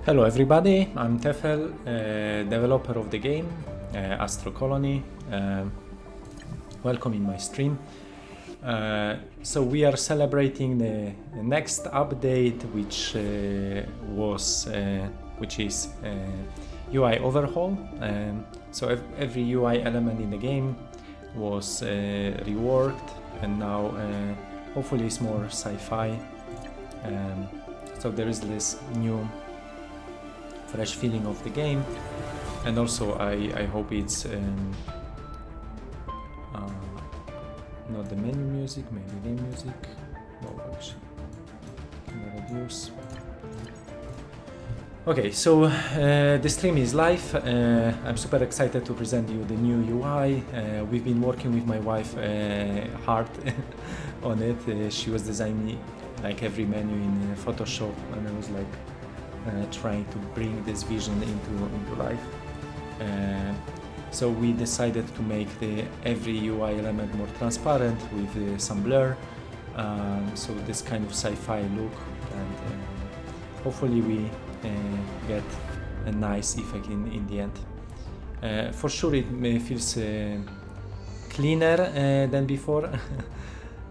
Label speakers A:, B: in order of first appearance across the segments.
A: Hello everybody, I'm Tefel, developer of the game Astro Colony. Welcome in my stream. So we are celebrating the next update, which is UI Overhaul. So every UI element in the game was reworked, and now hopefully it's more sci-fi. So there is this new fresh feeling of the game, and also I hope it's not the menu music, maybe game music. No, actually, can I reduce? Okay, so the stream is live. I'm super excited to present you the new UI. We've been working with my wife hard on it. She was designing like every menu in Photoshop, and I was like trying to bring this vision into life. So we decided to make every UI element more transparent with some blur. So this kind of sci-fi look, and hopefully we get a nice effect in the end. For sure it feels cleaner than before.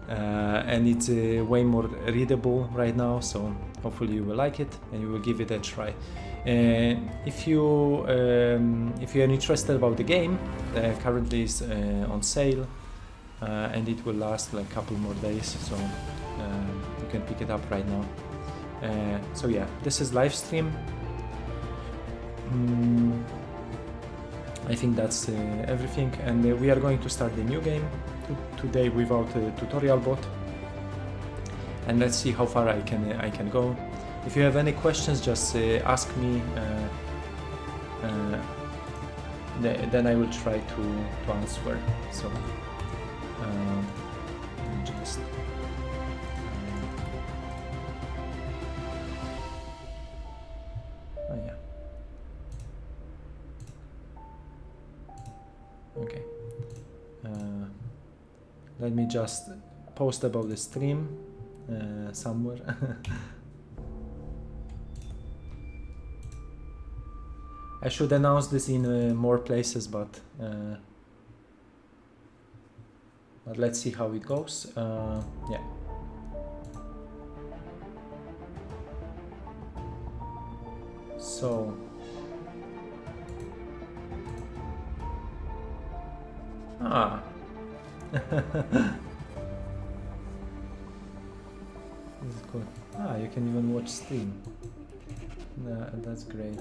A: And it's way more readable right now, so hopefully you will like it and you will give it a try. If you are interested about the game, currently is on sale, and it will last like a couple more days, so you can pick it up right now. So yeah, this is live stream. I think that's everything, and we are going to start the new game today without a tutorial bot, and let's see how far I can go. If you have any questions, just ask me, then I will try to answer. So just oh yeah, okay. Let me just post about the stream somewhere. I should announce this in more places, but let's see how it goes. Yeah. So this is cool. You can even watch stream. That's great.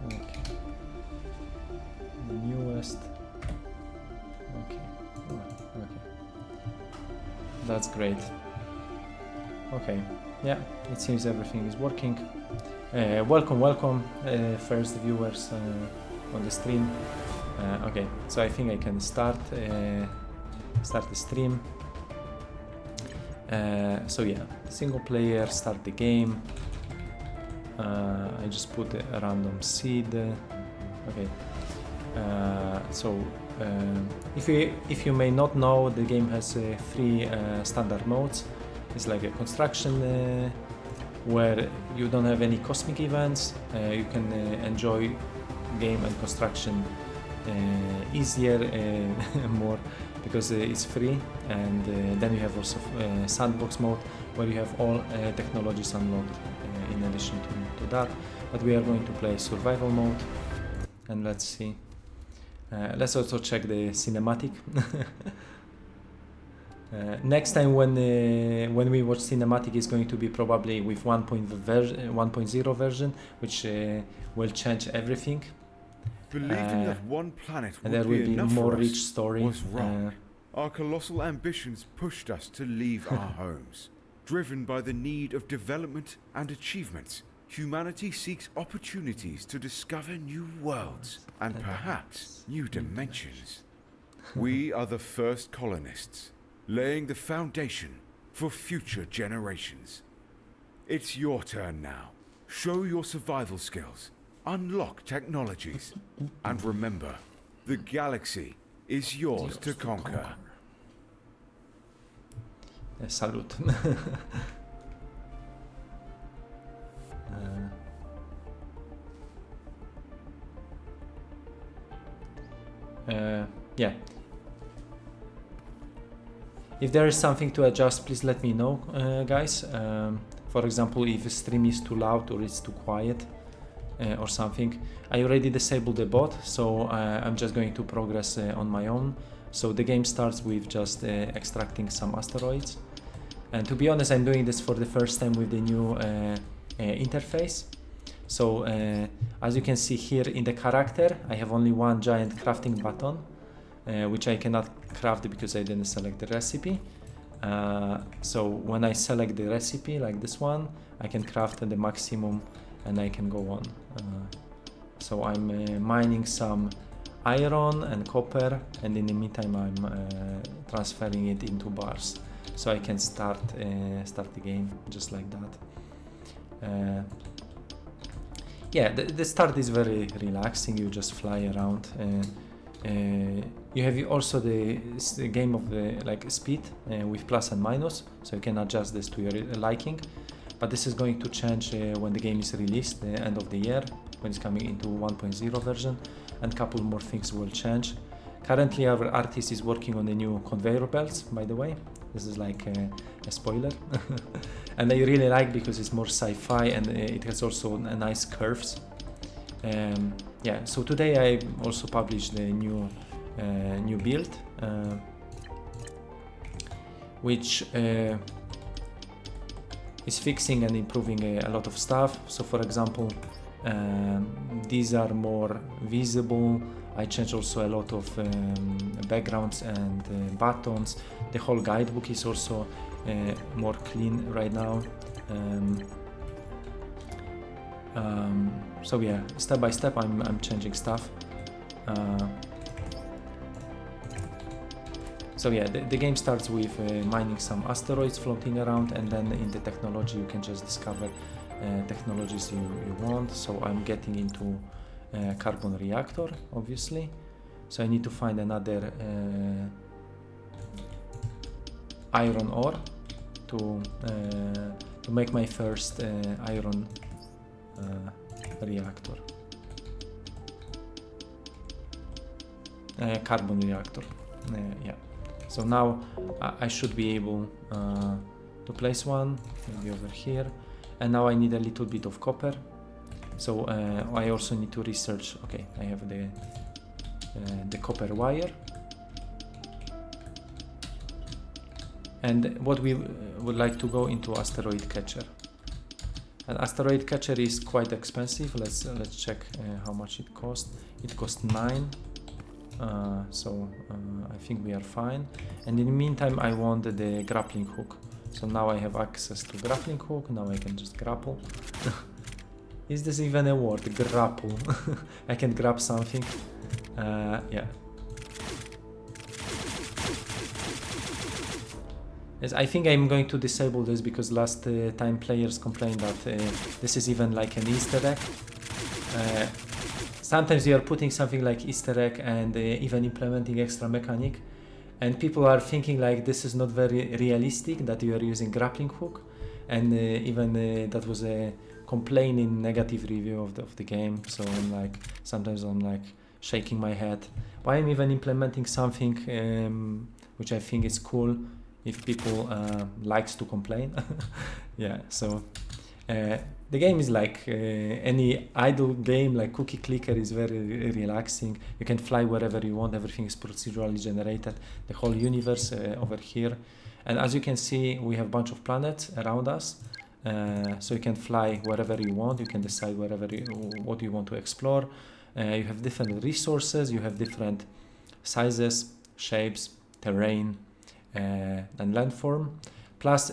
A: Okay. The newest. Okay. Oh, okay. That's great. Okay. Yeah, it seems everything is working. Welcome, first viewers on the stream. Okay, so I think I can start the stream. So yeah, single player, start the game. I just put a random seed. Okay. So if you may not know, the game has three standard modes. It's like a construction where you don't have any cosmic events. You can enjoy game and construction easier, more, because it's free. And then you have also sandbox mode, where you have all technologies unlocked in addition to that. But we are going to play survival mode, and let's see. Let's also check the cinematic. Next time when we watch cinematic is going to be probably with 1.0 version, which will change everything.
B: Believing that one planet
A: and there
B: would
A: will
B: be
A: be
B: enough
A: more
B: for
A: rich
B: us
A: story.
B: was wrong. Our colossal ambitions pushed us to leave our homes. Driven by the need of development and achievement, humanity seeks opportunities to discover new worlds and perhaps new dimensions. We are the first colonists, laying the foundation for future generations. It's your turn now. Show your survival skills, unlock technologies, and remember, the galaxy is yours to conquer.
A: Salute. yeah. If there is something to adjust, please let me know, guys. For example, if the stream is too loud or it's too quiet or something. I already disabled the bot, so I'm just going to progress on my own. So the game starts with just extracting some asteroids. And to be honest, I'm doing this for the first time with the new interface. So as you can see here in the character, I have only one giant crafting button, which I cannot craft because I didn't select the recipe. So when I select the recipe like this one, I can craft at the maximum and I can go on. So I'm mining some iron and copper, and in the meantime I'm transferring it into bars, so I can start the game just like that. Yeah, the start is very relaxing. You just fly around. You have also the game of the like speed with plus and minus, so you can adjust this to your liking. But this is going to change when the game is released, the end of the year, when it's coming into 1.0 version, and a couple more things will change. Currently our artist is working on the new conveyor belts, by the way. This is like a spoiler. And I really like because it's more sci-fi and it has also a nice curves. Yeah, so today I also published the new build, which is fixing and improving a lot of stuff. So for example, these are more visible. I changed also a lot of backgrounds and buttons. The whole guidebook is also more clean right now. So yeah, step by step I'm changing stuff. So yeah, the game starts with mining some asteroids floating around, and then in the technology you can just discover technologies you want. So I'm getting into carbon reactor, obviously. So I need to find another iron ore to make my first iron reactor. Carbon reactor. Yeah. So now I should be able to place one, maybe over here. And now I need a little bit of copper. So I also need to research. Okay, I have the copper wire. And what we would like to go into asteroid catcher. An asteroid catcher is quite expensive. Let's check how much it costs. It costs 9. So I think we are fine. And in the meantime, I want the grappling hook. So now I have access to grappling hook. Now I can just grapple. Is this even a word? Grapple. I can grab something. Yeah. Yes, I think I'm going to disable this because last time players complained that this is even like an Easter egg. Sometimes you are putting something like Easter egg and even implementing extra mechanic, and people are thinking like this is not very realistic that you are using grappling hook, and even that was a complaining negative review of the game. So sometimes I'm like shaking my head. Why I'm even implementing something which I think is cool if people likes to complain. Yeah, so the game is like any idle game, like cookie clicker is very relaxing. You can fly wherever you want, everything is procedurally generated, the whole universe over here. And as you can see, we have a bunch of planets around us. So you can fly wherever you want, you can decide what you want to explore. You have different resources, you have different sizes, shapes, terrain, and landform. Plus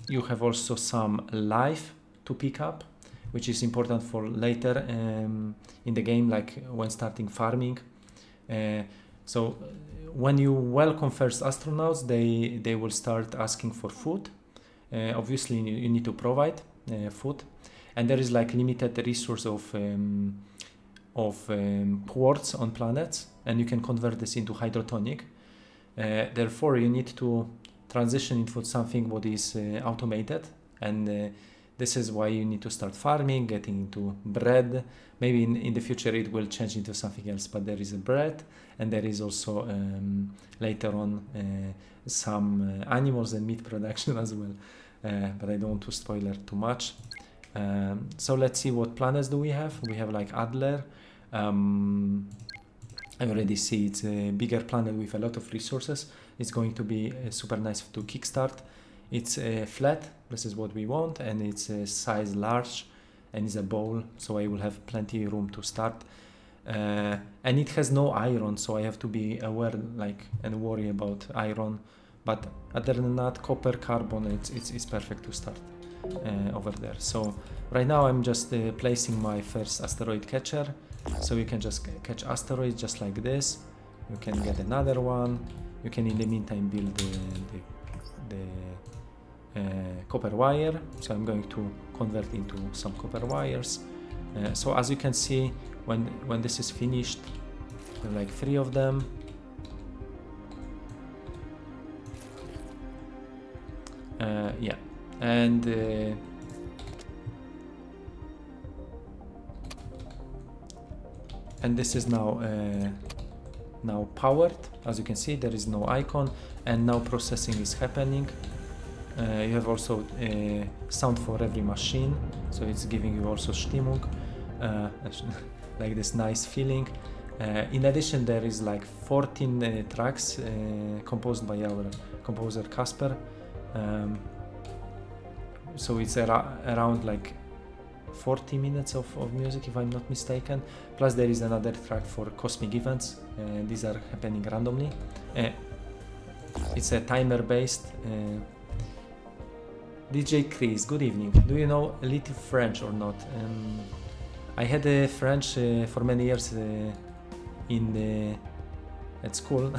A: you have also some life to pick up, which is important for later in the game, like when starting farming. So when you welcome first astronauts, they will start asking for food. Obviously you need to provide food, and there is like limited resource of quartz on planets, and you can convert this into hydrotonic. Therefore you need to transition into something what is automated, and this is why you need to start farming, getting into bread. Maybe in the future it will change into something else, but there is a bread, and there is also later on some animals and meat production as well. But I don't want to spoiler too much. So let's see what planets do we have. We have like Adler. I already see it's a bigger planet with a lot of resources. It's going to be super nice to kickstart. It's flat, this is what we want, and it's a size large, and it's a bowl, so I will have plenty room to start. And it has no iron, so I have to be aware and worry about iron. But other than that, copper, carbon, it's perfect to start over there. So right now I'm just placing my first asteroid catcher, so you can just catch asteroids just like this. You can get another one. You can in the meantime build the copper wire, so I'm going to convert into some copper wires. So as you can see, when this is finished, there are like 3 of them. Yeah, and this is now powered. As you can see, there is no icon, and now processing is happening. You have also sound for every machine, so it's giving you also Stimmung, like this nice feeling. In addition, there is like 14 tracks composed by our composer Casper. So it's around like 40 minutes of music, if I'm not mistaken. Plus there is another track for cosmic events. These are happening randomly. It's a timer based. DJ Chris, good evening. Do you know a little French or not? I had French for many years at school.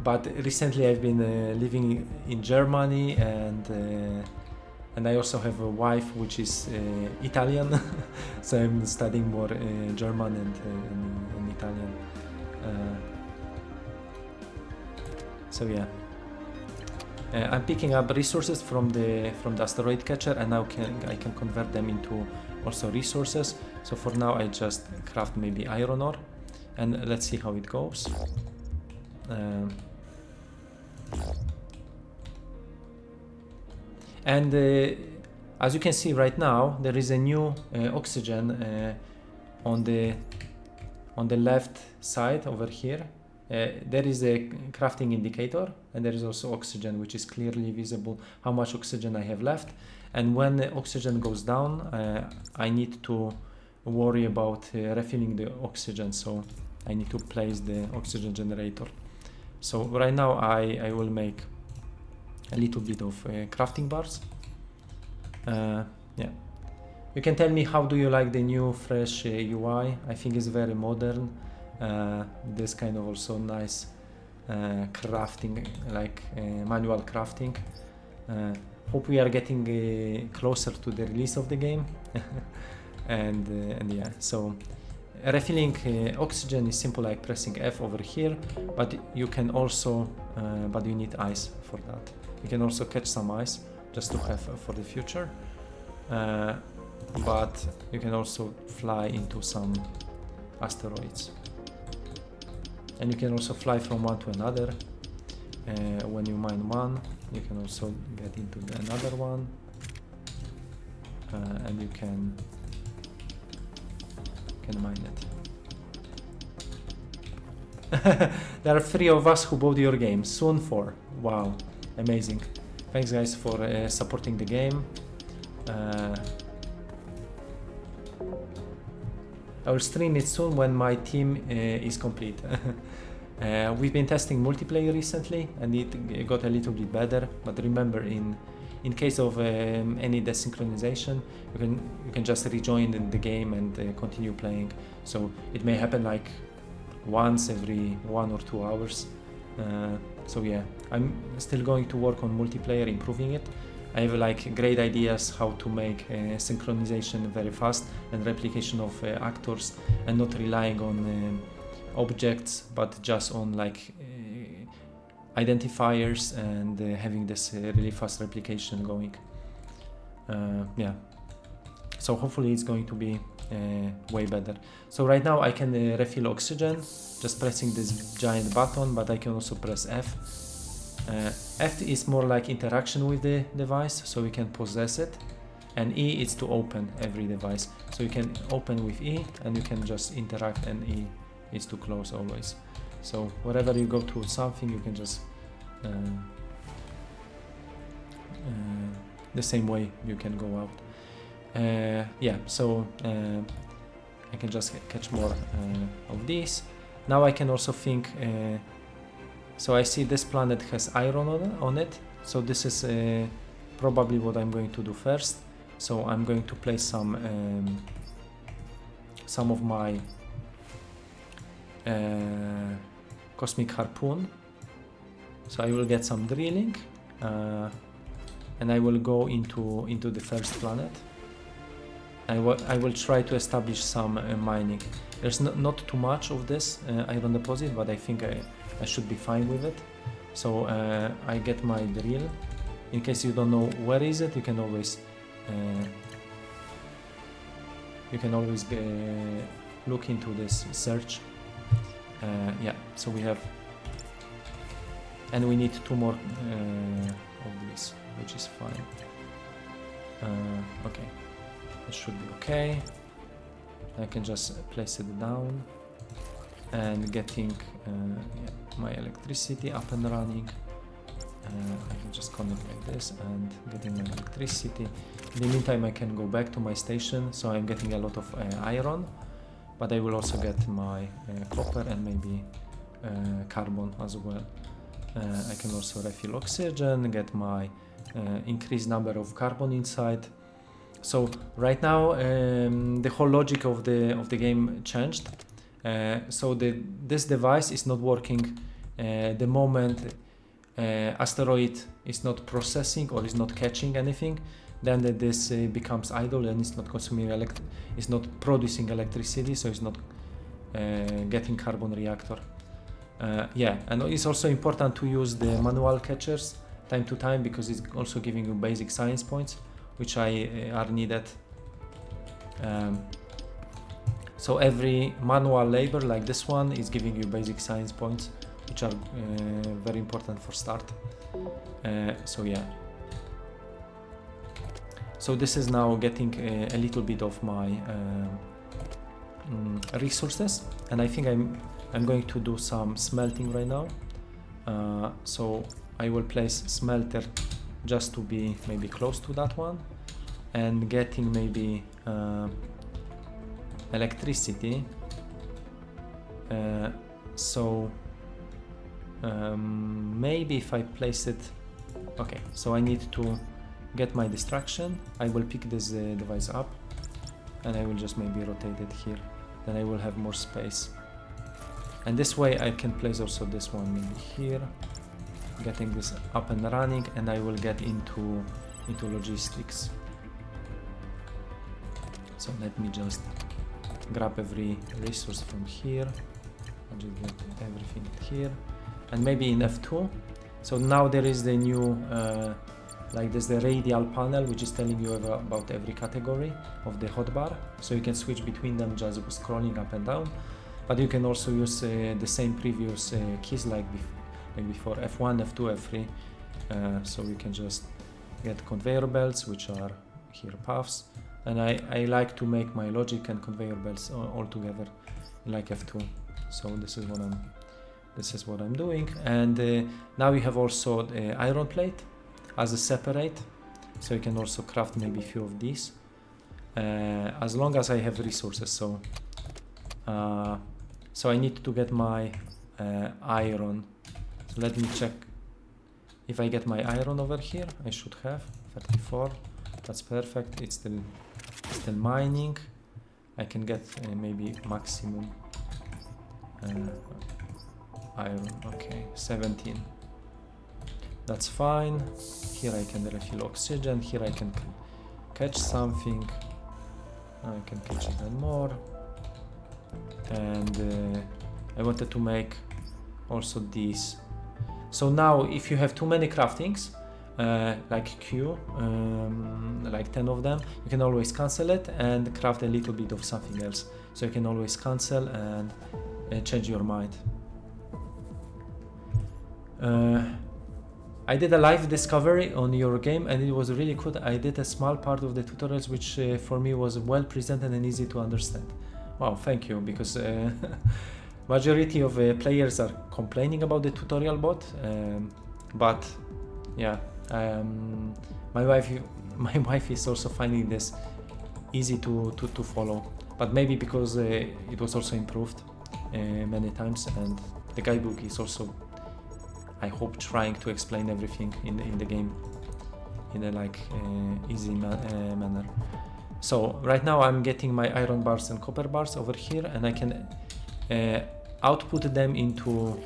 A: But recently I've been living in Germany, and I also have a wife which is Italian, so I'm studying more German and Italian. So yeah, I'm picking up resources from the asteroid catcher, and now I can convert them into also resources. So for now I just craft maybe iron ore, and let's see how it goes. And as you can see right now, there is a new oxygen on the left side over here. There is a crafting indicator, and there is also oxygen, which is clearly visible how much oxygen I have left. And when the oxygen goes down, I need to worry about refilling the oxygen, so I need to place the oxygen generator. So right now I will make a little bit of crafting bars. Yeah, you can tell me how do you like the new fresh UI. I think it's very modern. This kind of also nice crafting, like manual crafting. Hope we are getting closer to the release of the game. and yeah, so refilling oxygen is simple, like pressing F over here, but you can also but you need ice for that. You can also catch some ice just to have for the future, but you can also fly into some asteroids, and you can also fly from one to another. When you mine one, you can also get into another one, and you can mine it. There are 3 of us who bought your game, soon 4. Wow, amazing. Thanks guys for supporting the game. I will stream it soon when my team is complete. We've been testing multiplayer recently, and it got a little bit better, but remember, in case of any desynchronization, you can just rejoin the game and continue playing. So it may happen like once every 1 or 2 hours. So yeah, I'm still going to work on multiplayer, improving it. I have like great ideas how to make synchronization very fast and replication of actors, and not relying on objects, but just on like identifiers and having this really fast replication going. Yeah, so hopefully it's going to be way better. So right now I can refill oxygen just pressing this giant button, but I can also press F. F is more like interaction with the device, so we can possess it, and E is to open every device. So you can open with E and you can just interact, and E is to close always. So wherever you go to something, you can just the same way you can go out. Yeah, so I can just catch more of these. Now I can also think, so I see this planet has iron on it, so this is probably what I'm going to do first. So I'm going to place some of my cosmic harpoon. So I will get some drilling, and I will go into the first planet. I will try to establish some mining. There's not too much of this iron deposit, but I think I should be fine with it. So I get my drill. In case you don't know where is it, you can always look into this search. Yeah, so we have, and we need 2 more of these, which is fine. Okay, it should be okay. I can just place it down and getting yeah, my electricity up and running. I can just connect like this and getting my electricity. In the meantime, I can go back to my station, so I'm getting a lot of iron, but I will also get my copper and maybe carbon as well. I can also refill oxygen, get my increased number of carbon inside. So right now the whole logic of the game changed. So this device is not working the moment asteroid is not processing or is not catching anything. Then this becomes idle and it's not consuming it's not producing electricity, so it's not getting carbon reactor. Yeah, and it's also important to use the manual catchers time to time, because it's also giving you basic science points, which are needed. So every manual labor like this one is giving you basic science points, which are very important for start. So yeah. So this is now getting a little bit of my resources, and I think I'm going to do some smelting right now. So I will place smelter just to be maybe close to that one, and getting maybe electricity. So maybe if I place it, okay, so I need to get my distraction. I will pick this device up and I will just maybe rotate it here, then I will have more space, and this way I can place also this one maybe here, getting this up and running, and I will get into logistics. So let me just grab every resource from here and just get everything here, and maybe in F2. So now there is the new like there's the radial panel, which is telling you about every category of the hotbar, so you can switch between them just scrolling up and down. But you can also use the same previous keys like before, F1, F2, F3. So we can just get conveyor belts, which are here paths, and I like to make my logic and conveyor belts all together like F2. So this is what I'm doing. And now we have also the iron plate as a separate, so you can also craft maybe a few of these as long as I have resources. So so I need to get my iron. So let me check if I get my iron over here. I should have 34. That's perfect. It's still mining. I can get maybe maximum iron. Okay, 17. That's fine. Here I can refill oxygen. Here I can catch something. I can catch even more. And I wanted to make also these. So now if you have too many craftings, like Q, like 10 of them, you can always cancel it and craft a little bit of something else. So you can always cancel and change your mind. I did a live discovery on your game and it was really good. I did a small part of the tutorials which for me was well presented and easy to understand. Wow, thank you, because majority of players are complaining about the tutorial bot, but yeah, my wife is also finding this easy to follow, but maybe because it was also improved many times, and the guidebook is also, I hope, trying to explain everything in the game in a like easy manner. So right now I'm getting my iron bars and copper bars over here, and I can output them into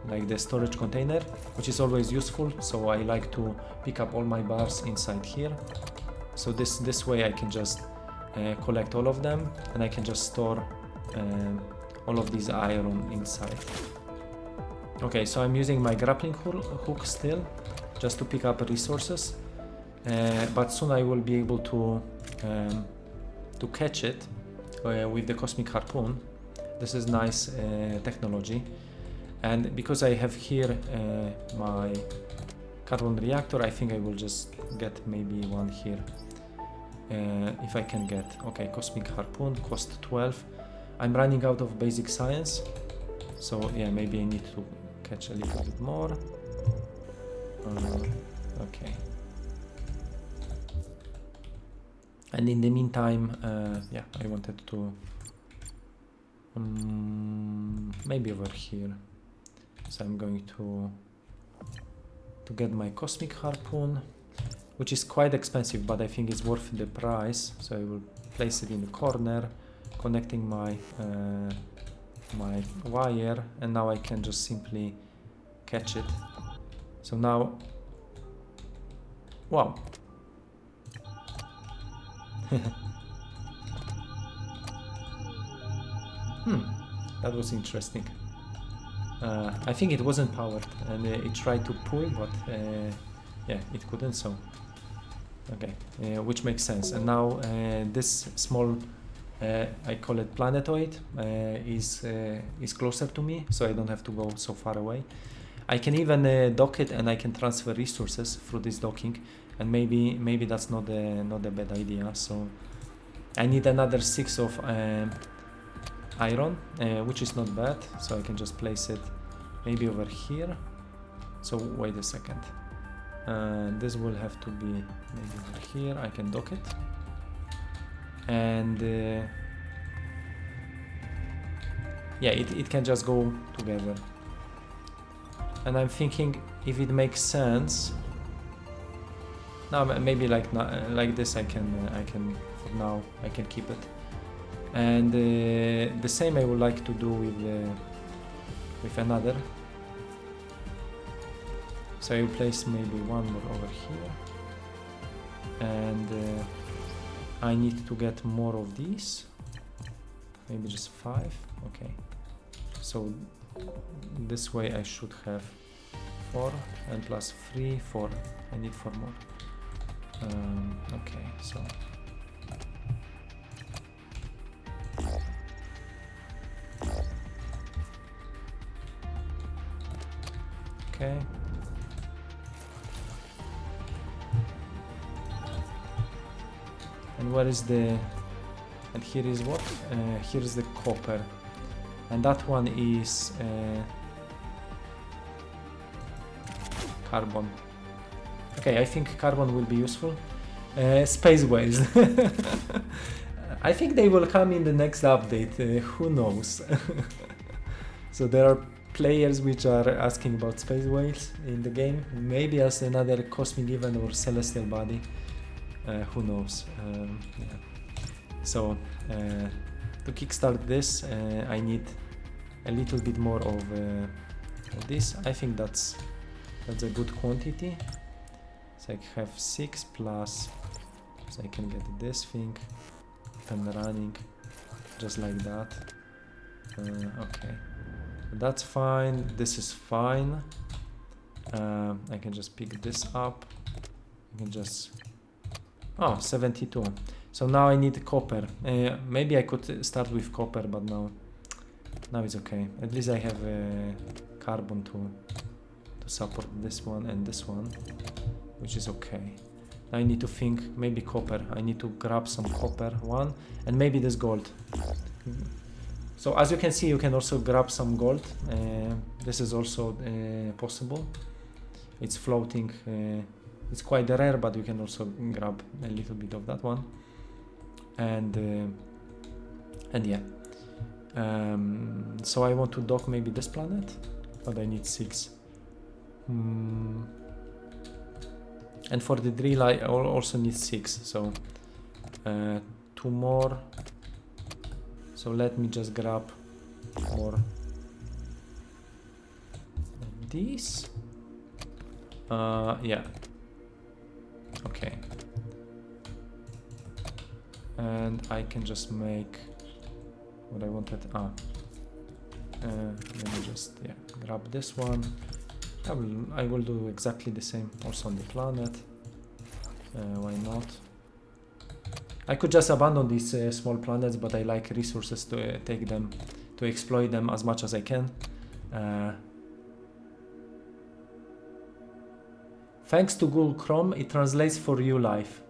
A: like the storage container, which is always useful. So I like to pick up all my bars inside here. So this way I can just collect all of them, and I can just store all of these iron inside. Okay, so I'm using my grappling hook still, just to pick up resources, but soon I will be able to catch it with the cosmic harpoon. This is nice technology, and because I have here my carbon reactor, I think I will just get maybe one here if I can get. Okay, cosmic harpoon cost 12. I'm running out of basic science, so yeah, maybe I need to catch a little bit more. Okay. And in the meantime, yeah, I wanted to maybe over here. So I'm going to get my cosmic harpoon, which is quite expensive, but I think it's worth the price. So I will place it in the corner, connecting my my wire, and now I can just simply catch it. So now, wow. That was interesting. I think it wasn't powered, and it tried to pull, but yeah, it couldn't. So okay, which makes sense. And now this small, I call it planetoid, is closer to me, so I don't have to go so far away. I can even dock it, and I can transfer resources through this docking, and maybe that's not a bad idea. So I need another 6 of iron, which is not bad, so I can just place it maybe over here. So wait a second, this will have to be maybe over here. I can dock it, and yeah, it can just go together. And I'm thinking if it makes sense. Now maybe like this I can for now I can keep it. And the same I would like to do with another. So I will place maybe one more over here, and I need to get more of these, maybe just 5. Okay, so this way I should have 4, and plus 3, 4. I need 4 more. Okay, so okay. And where is the, and here is what? Here is the copper, and that one is carbon. Okay, I think carbon will be useful. Space whales. I think they will come in the next update. Who knows? So there are players which are asking about space whales in the game, maybe as another cosmic event or celestial body. Who knows? Yeah. So to kickstart this, I need a little bit more of this. I think that's a good quantity. So I have 6 plus, so I can get this thing up and running just like that. Okay, That's fine. This is fine. I can just pick this up. I can just... Oh, 72. So now I need copper. Maybe I could start with copper, but now it's okay. At least I have carbon to support this one and this one, which is okay. I need to think maybe copper. I need to grab some copper one and maybe this gold. So as you can see, you can also grab some gold. This is also possible. It's floating. It's quite rare, but you can also grab a little bit of that one. And yeah. So I want to dock maybe this planet, but I need 6. And for the drill I also need 6. So 2 more. So let me just grab more of these. Yeah. Okay. And I can just make what I wanted. Let me just grab this one. I will do exactly the same also on the planet. Why not? I could just abandon these small planets, but I like resources to take them, to exploit them as much as I can. Thanks to Google Chrome, it translates for you live.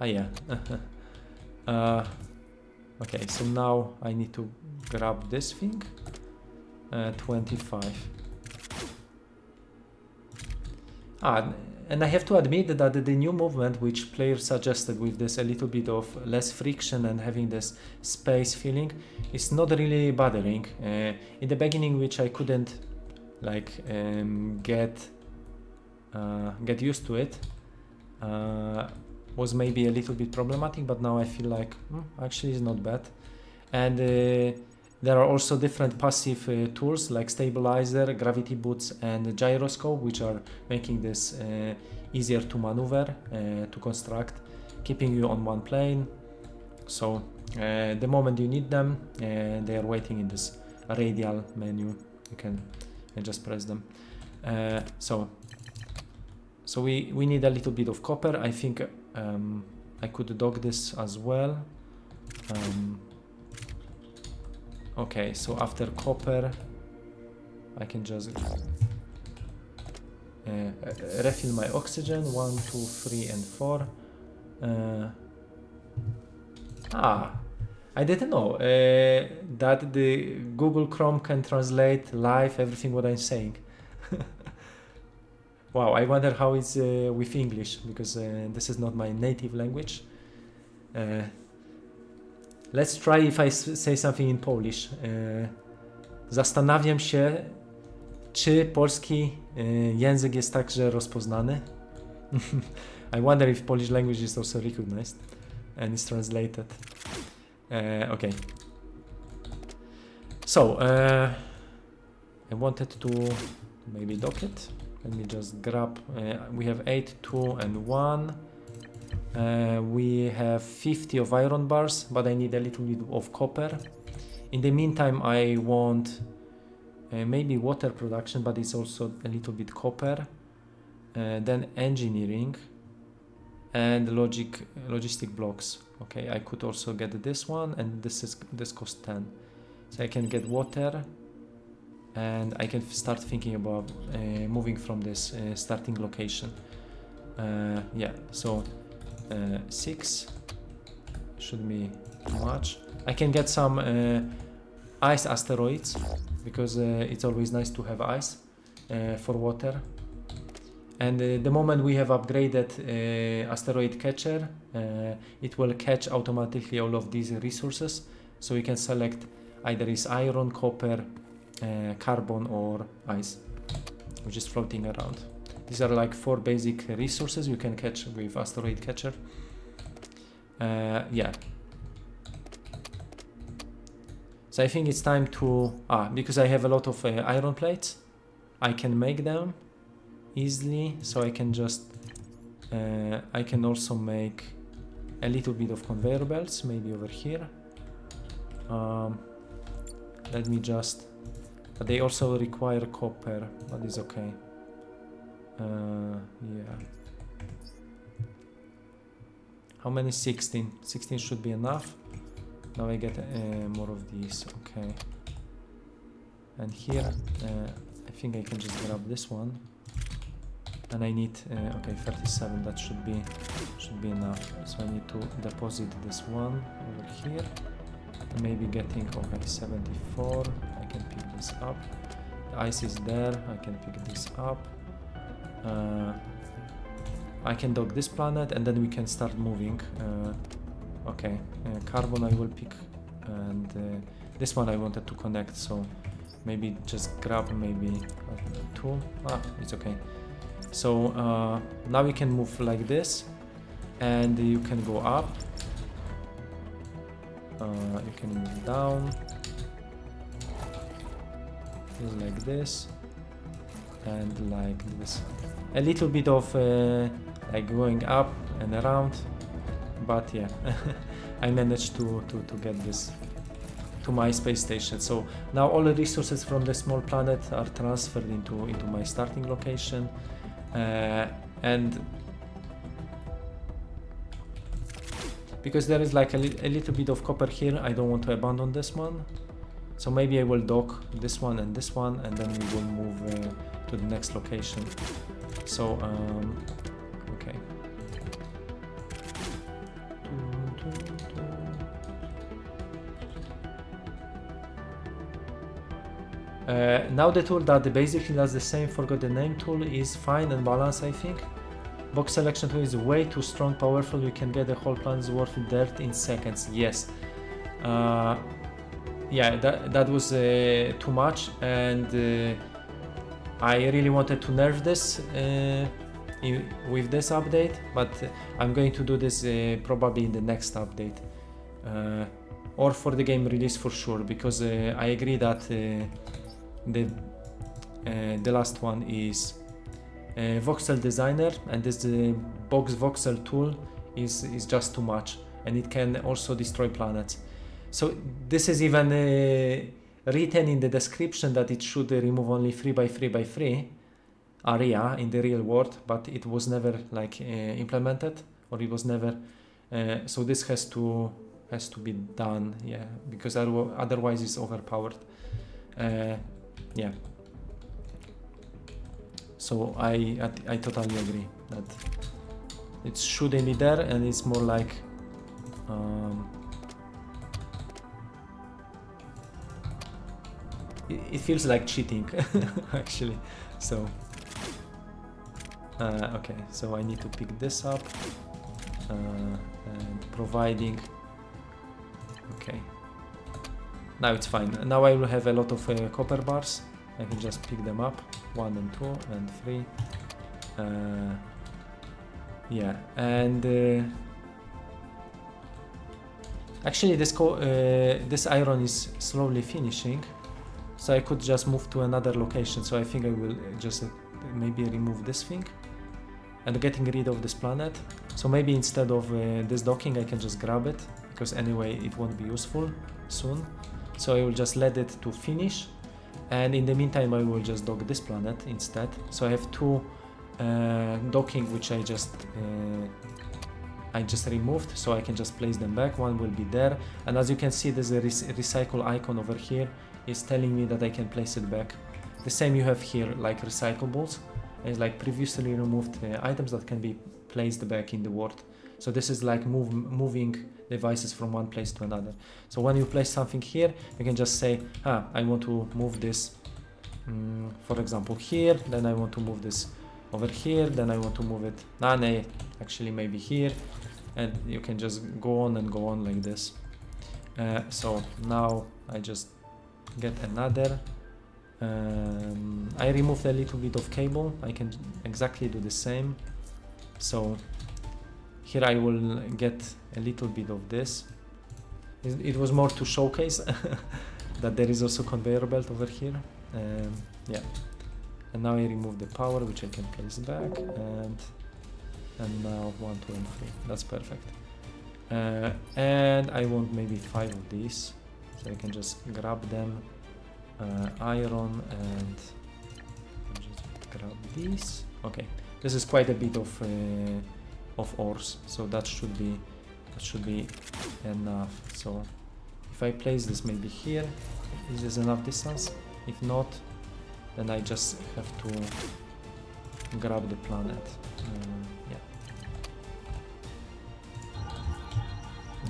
A: Yeah. Okay, so now I need to grab this thing. 25. And I have to admit that the new movement which players suggested, with this a little bit of less friction and having this space feeling, is not really bothering. In the beginning, which I couldn't like get used to it, was maybe a little bit problematic, but now I feel like actually it's not bad. And there are also different passive tools like stabilizer, gravity boots and gyroscope, which are making this easier to maneuver, to construct, keeping you on one plane. So the moment you need them, they are waiting in this radial menu. You can just press them. So we need a little bit of copper. I think I could dock this as well. Okay, so after copper, I can just refill my oxygen. 1, 2, 3, and 4. I didn't know that the Google Chrome can translate live everything what I'm saying. Wow, I wonder how it's with English, because this is not my native language. Let's try if I say something in Polish. Zastanawiam się, czy polski język jest także rozpoznany. I wonder if Polish language is also recognized and is translated. Okay. So, I wanted to maybe dock it. Let me just grab. We have 8, 2, and 1. We have 50 of iron bars, but I need a little bit of copper. In the meantime, I want maybe water production, but it's also a little bit copper. Then engineering and logistic blocks. Okay, I could also get this one, and this costs 10. So I can get water, and I can start thinking about moving from this starting location. Yeah, so 6 should be too much. I can get some ice asteroids, because it's always nice to have ice for water. And the moment we have upgraded asteroid catcher, it will catch automatically all of these resources. So you can select either is iron, copper, carbon, or ice, which is floating around. These are like 4 basic resources you can catch with asteroid catcher. Yeah. So I think it's time to because I have a lot of iron plates, I can make them easily. So I can just I can also make a little bit of conveyor belts, maybe over here. Let me just, but they also require copper, but it's okay. Yeah. How many? 16. 16 should be enough. Now I get more of these. Okay. And here, I think I can just grab this one. And I need, okay, 37. That should be enough. So I need to deposit this one over here. And maybe getting, okay, 74. I can pick this up. The ice is there. I can pick this up. I can dock this planet and then we can start moving. Okay, carbon I will pick, and this one I wanted to connect, so maybe just grab maybe 2. It's okay. So now we can move like this, and you can go up. You can move down, just like this, and like this. A little bit of like going up and around, but yeah, I managed to get this to my space station. So now all the resources from the small planet are transferred into my starting location, and because there is like a little bit of copper here, I don't want to abandon this one. So maybe I will dock this one, and then we will move to the next location. So okay. Now the tool that basically does the same, forgot the name, tool is fine and balanced, I think. Box selection tool is way too strong, powerful. You can get the whole planet's worth of dirt in seconds. Yes. Yeah, that was too much, and I really wanted to nerf this with this update, but I'm going to do this probably in the next update, or for the game release for sure, because I agree that the last one is voxel designer, and this box voxel tool is just too much, and it can also destroy planets. So this is even written in the description that it should remove only 3x3x3 area in the real world, but it was never like implemented, or it was never. So this has to be done, yeah, because otherwise it's overpowered. Yeah. So I totally agree that it shouldn't be there, and it's more like it feels like cheating actually. So okay, so I need to pick this up, and providing. Okay, now it's fine. Now I will have a lot of copper bars. I can just pick them up, 1 and 2 and 3. Yeah, and actually this iron is slowly finishing, so I could just move to another location. So I think I will just maybe remove this thing and getting rid of this planet. So maybe instead of this docking, I can just grab it, because anyway it won't be useful soon. So I will just let it to finish, and in the meantime I will just dock this planet instead. So I have 2 docking which I just removed, so I can just place them back. One will be there, and as you can see, there's a recycle icon over here. It's telling me that I can place it back. The same you have here, like recyclables. It's like previously removed items that can be placed back in the world. So this is like moving devices from one place to another. So when you place something here, you can just say, I want to move this, for example, here, then I want to move this over here, then I want to move it, no, actually maybe here, and you can just go on and go on like this. So now I just get another. I removed a little bit of cable. I can exactly do the same. So here I will get a little bit of this. It was more to showcase that there is also conveyor belt over here. Yeah, and now I remove the power, which I can place back, and now 1, 2, and 3. That's perfect. And I want maybe 5 of these. So I can just grab them, iron, and just grab these. Okay, this is quite a bit of ores, so that should be enough. So if I place this maybe here, is this enough distance? If not, then I just have to grab the planet. Yeah.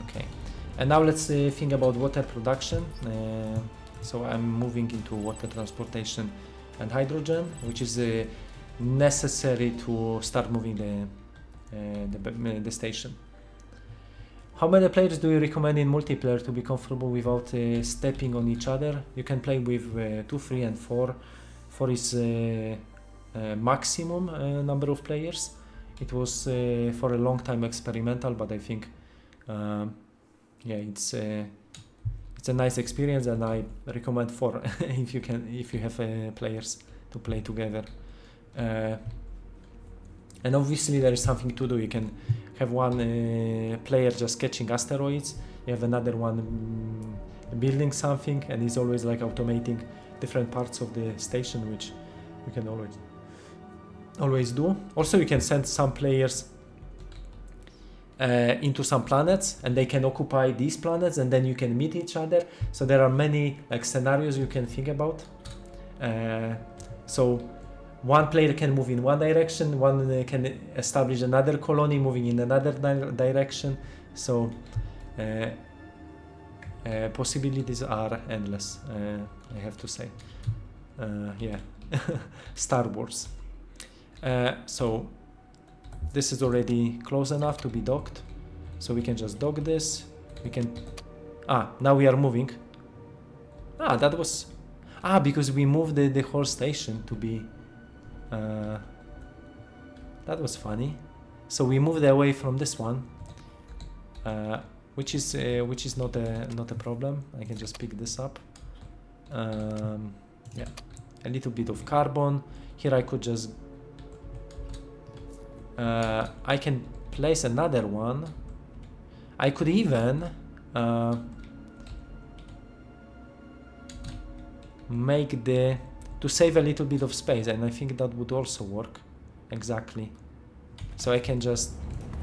A: Okay. And now let's think about water production. So I'm moving into water transportation and hydrogen, which is necessary to start moving the station. How many players do you recommend in multiplayer to be comfortable without stepping on each other? You can play with 2, 3 and 4. 4 is maximum number of players. It was for a long time experimental, but I think yeah, it's a nice experience, and I recommend 4 if you have players to play together. And obviously there is something to do. You can have one player just catching asteroids, you have another one building something, and he's always like automating different parts of the station, which you can always do. Also, you can send some players into some planets, and they can occupy these planets, and then you can meet each other. So there are many like scenarios you can think about. So one player can move in one direction, one can establish another colony moving in another direction. So possibilities are endless, I have to say. Yeah, Star Wars. So this is already close enough to be docked, so we can just dock this. We can now we are moving. That was because we moved the whole station to be that was funny. So we moved away from this one, which is not a problem. I can just pick this up. Yeah, a little bit of carbon here. I could just I can place another one. I could even make to save a little bit of space, and I think that would also work exactly. So I can just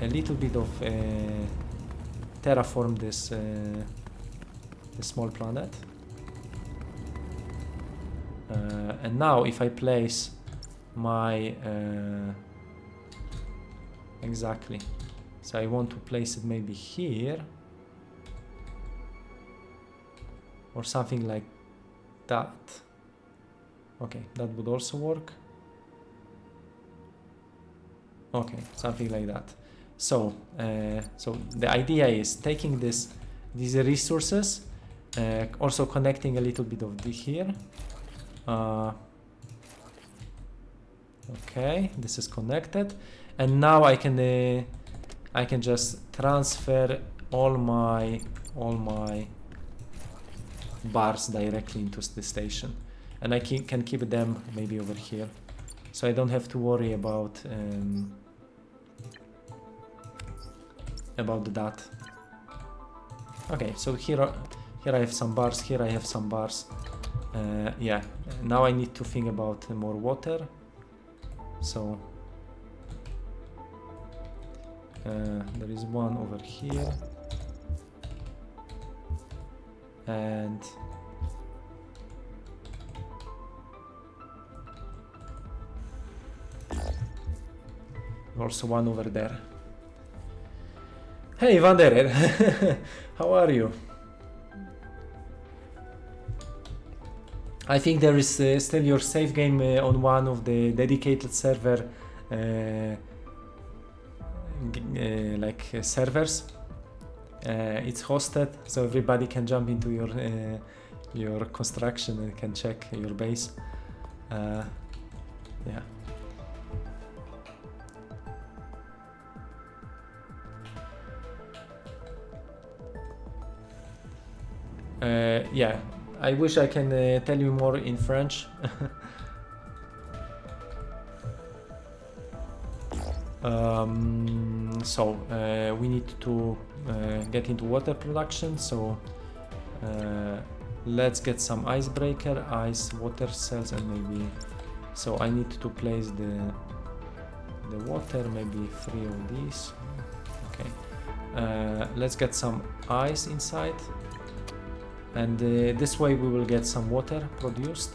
A: a little bit of terraform this small planet, and now if I place my exactly, so I want to place it maybe here or something like that. Okay, that would also work. Okay, something like that. So so the idea is taking these resources, also connecting a little bit of here. Okay, this is connected, and now I can just transfer all my bars directly into the station, and I can keep them maybe over here, so I don't have to worry about that. Okay, so here I have some bars, here I have some bars. Yeah, now I need to think about more water. So there is one over here, and also one over there. Hey Wanderer, how are you? I think there is still your save game on one of the dedicated server servers. It's hosted, so everybody can jump into your construction and can check your base. Yeah. Yeah, I wish I can tell you more in French. So we need to get into water production. So Let's get some icebreaker, ice, water cells, and maybe. So I need to place the water, maybe 3 of these. Okay. Let's get some ice inside, and this way we will get some water produced.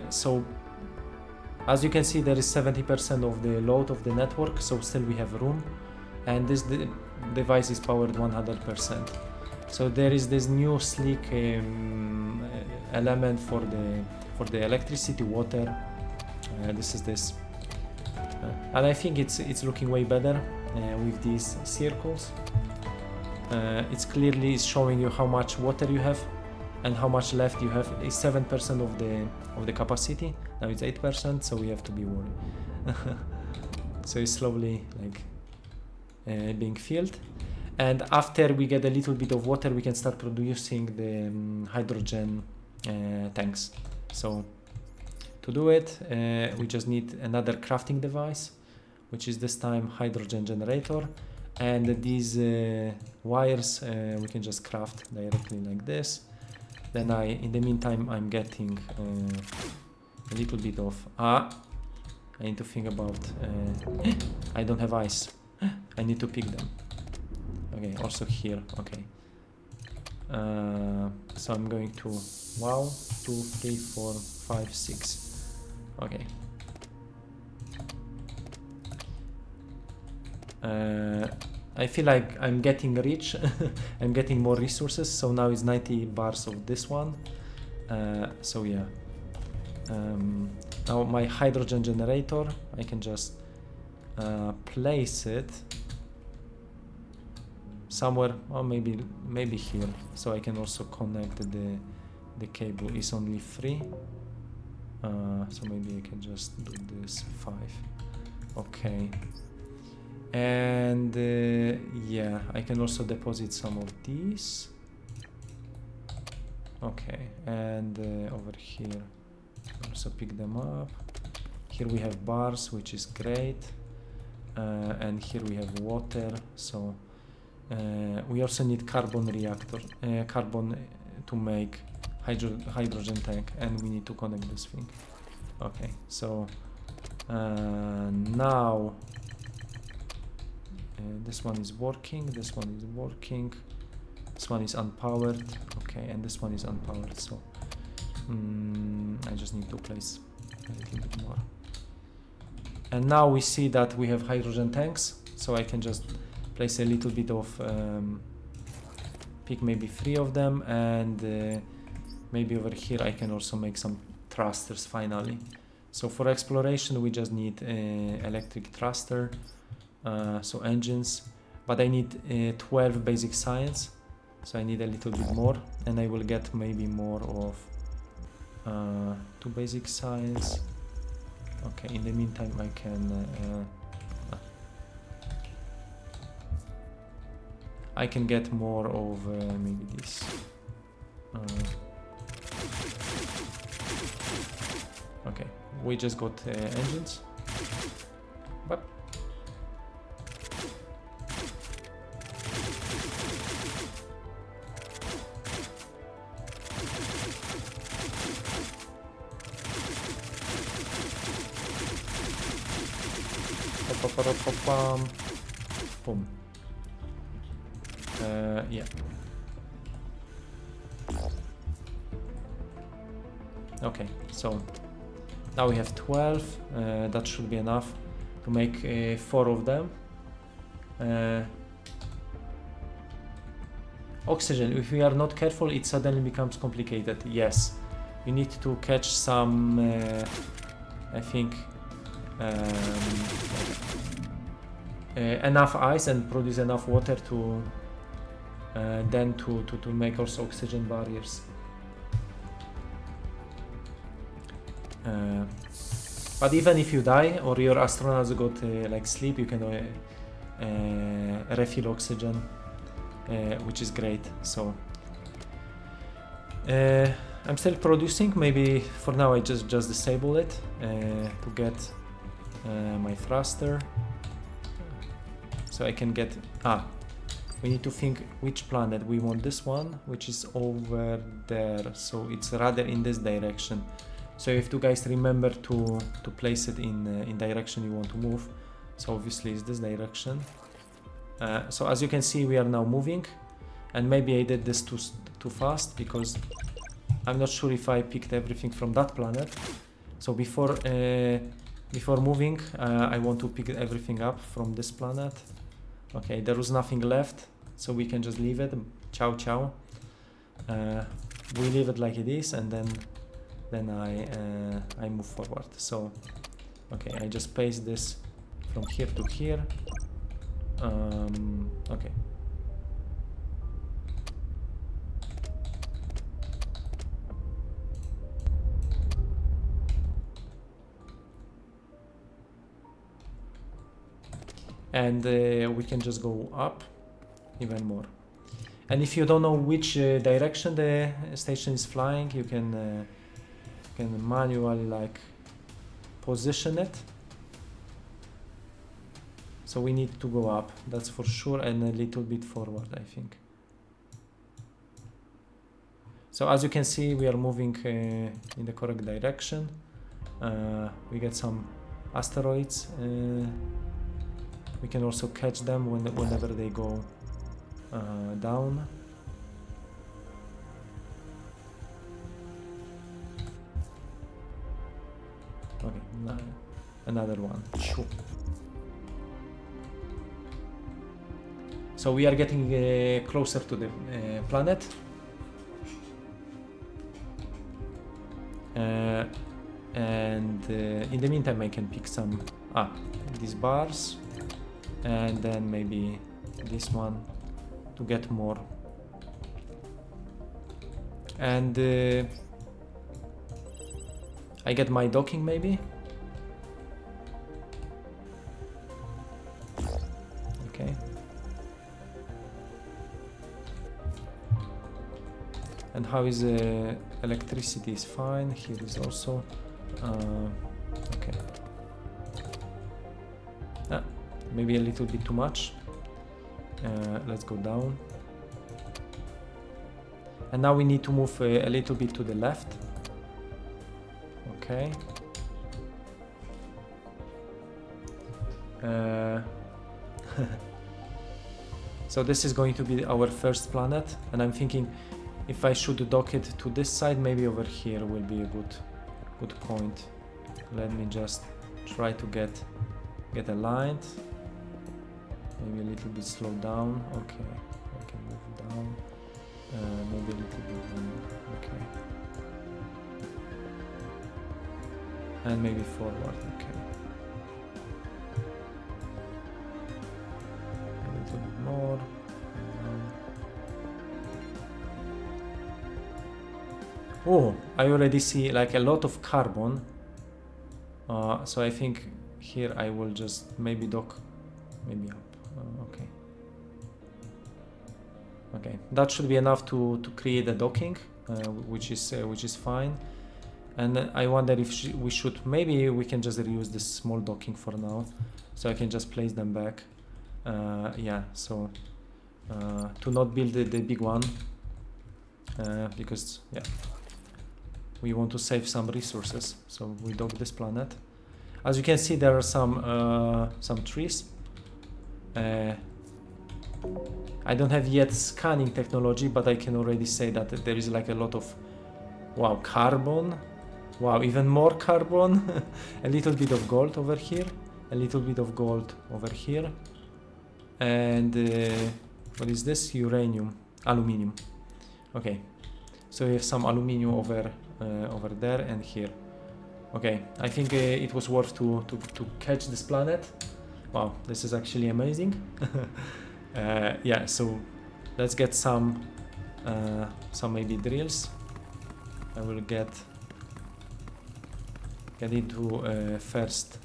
A: So as you can see, there is 70% of the load of the network, so still we have room, and this device is powered 100%. So there is this new sleek element for the electricity, water. This is this, and I think it's looking way better with these circles. It's clearly showing you how much water you have and how much left you have. It's 7% of the capacity. Now it's 8%, so we have to be worried. So it's slowly like being filled. And after we get a little bit of water, we can start producing the hydrogen tanks. So to do it, we just need another crafting device, which is this time hydrogen generator. And these wires we can just craft directly like this. Then in the meantime, I'm getting a little bit of I need to think about. I don't have ice. I need to pick them. Okay, also here. Okay. So I'm going to 2, 3, 4, 5, 6. Okay. I feel like I'm getting rich. I'm getting more resources. So now it's 90 bars of this one. So yeah. Now my hydrogen generator, I can just place it somewhere, or maybe here. So I can also connect the cable. Is only 3. So maybe I can just do this 5. Okay. And yeah, I can also deposit some of these. Okay, and over here also pick them up. Here we have bars, which is great, and here we have water. So we also need carbon reactor, carbon to make hydrogen tank, and we need to connect this thing. Okay, so now this one is working, this one is working, this one is unpowered. Okay, and this one is unpowered. So I just need to place a little bit more. And now we see that we have hydrogen tanks, so I can just place a little bit of pick maybe 3 of them, and maybe over here I can also make some thrusters finally. So for exploration we just need electric thruster, so engines, but I need 12 basic science, so I need a little bit more, and I will get maybe more of 2 basic science. Okay, in the meantime I can get more of maybe this. Okay, we just got engines. But boom. Yeah. Okay, so now we have 12. That should be enough to make 4 of them. Oxygen, if we are not careful, it suddenly becomes complicated. Yes, we need to catch some, I think, enough ice and produce enough water to then to make also oxygen barriers. But even if you die or your astronauts got like sleep, you can refill oxygen, which is great. So I'm still producing. Maybe for now I just disable it to get my thruster, so I can get we need to think which planet we want. This one, which is over there, so it's rather in this direction. So if you guys remember to place it in direction you want to move, so obviously it's this direction. So as you can see, we are now moving, and maybe I did this too fast because I'm not sure if I picked everything from that planet. So before moving, I want to pick everything up from this planet. Okay, there was nothing left, so we can just leave it. Ciao ciao. We leave it like it is, and then I move forward. So okay, I just paste this from here to here. Okay. And we can just go up even more. And if you don't know which direction the station is flying, you can manually like position it. So we need to go up, that's for sure, and a little bit forward, I think. So as you can see, we are moving in the correct direction. We get some asteroids. We can also catch them whenever they go down. Okay, another one. So we are getting closer to the planet. And in the meantime I can pick some these bars, and then maybe this one to get more. And I get my docking maybe. Okay. And how is electricity is fine. Here is also okay. Maybe a little bit too much. Let's go down. And now we need to move a little bit to the left. Okay. So this is going to be our first planet, and I'm thinking if I should dock it to this side, maybe over here will be a good point. Let me just try to get aligned. Maybe a little bit slow down. Okay, I can move down. Maybe a little bit more. Okay. And maybe forward. Okay. A little bit more. Oh, I already see like a lot of carbon. So I think here I will just maybe dock, maybe up. Okay. Okay, that should be enough to create a docking, which is fine. And I wonder if we should, maybe we can just reuse this small docking for now, so I can just place them back. Yeah, so to not build the big one, because yeah, we want to save some resources. So we dock this planet. As you can see, there are some trees. I don't have yet scanning technology, but I can already say that there is like a lot of carbon. Wow, even more carbon. A little bit of gold over here, a little bit of gold over here, and what is this? Uranium, aluminium. Okay, so we have some aluminium over there and here. Okay, I think it was worth to catch this planet. Wow, this is actually amazing. Yeah, so let's get some maybe drills. I will get into first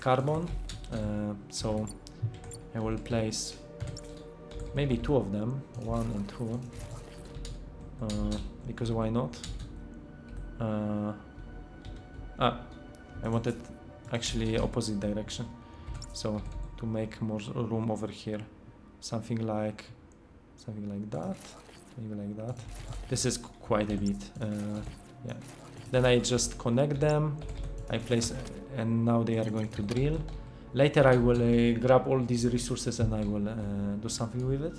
A: carbon. So I will place maybe 2 of them, 1 and 2, because why not? I wanted actually opposite direction, so to make more room over here. Something like that, maybe like that. This is quite a bit. Yeah. Then I just connect them. I place, and now they are going to drill. Later I will grab all these resources and I will do something with it.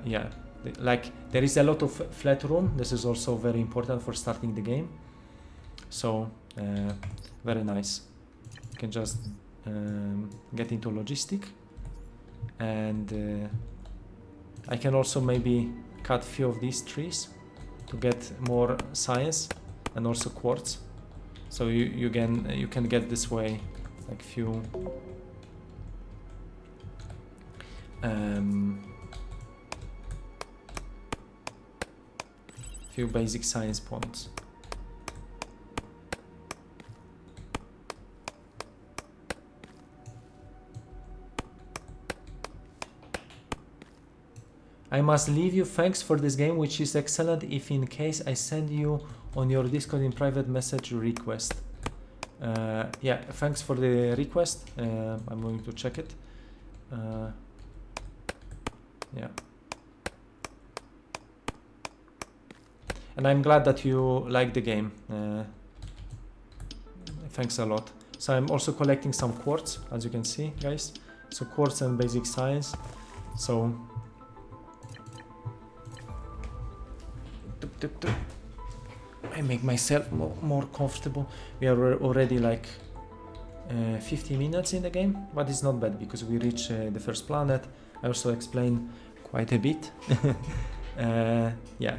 A: Yeah, like there is a lot of flat room. This is also very important for starting the game. So very nice. You can just get into logistic, and I can also maybe cut few of these trees to get more science and also quartz. So you can get this way like few few basic science points. I must leave you. Thanks for this game, which is excellent. If in case I send you on your Discord in private message request. Yeah, thanks for the request. I'm going to check it. Yeah. And I'm glad that you like the game. Thanks a lot. So I'm also collecting some quartz, as you can see, guys. So quartz and basic science. So I make myself more comfortable. We are already like 50 minutes in the game, but it's not bad because we reach the first planet. I also explain quite a bit. Yeah.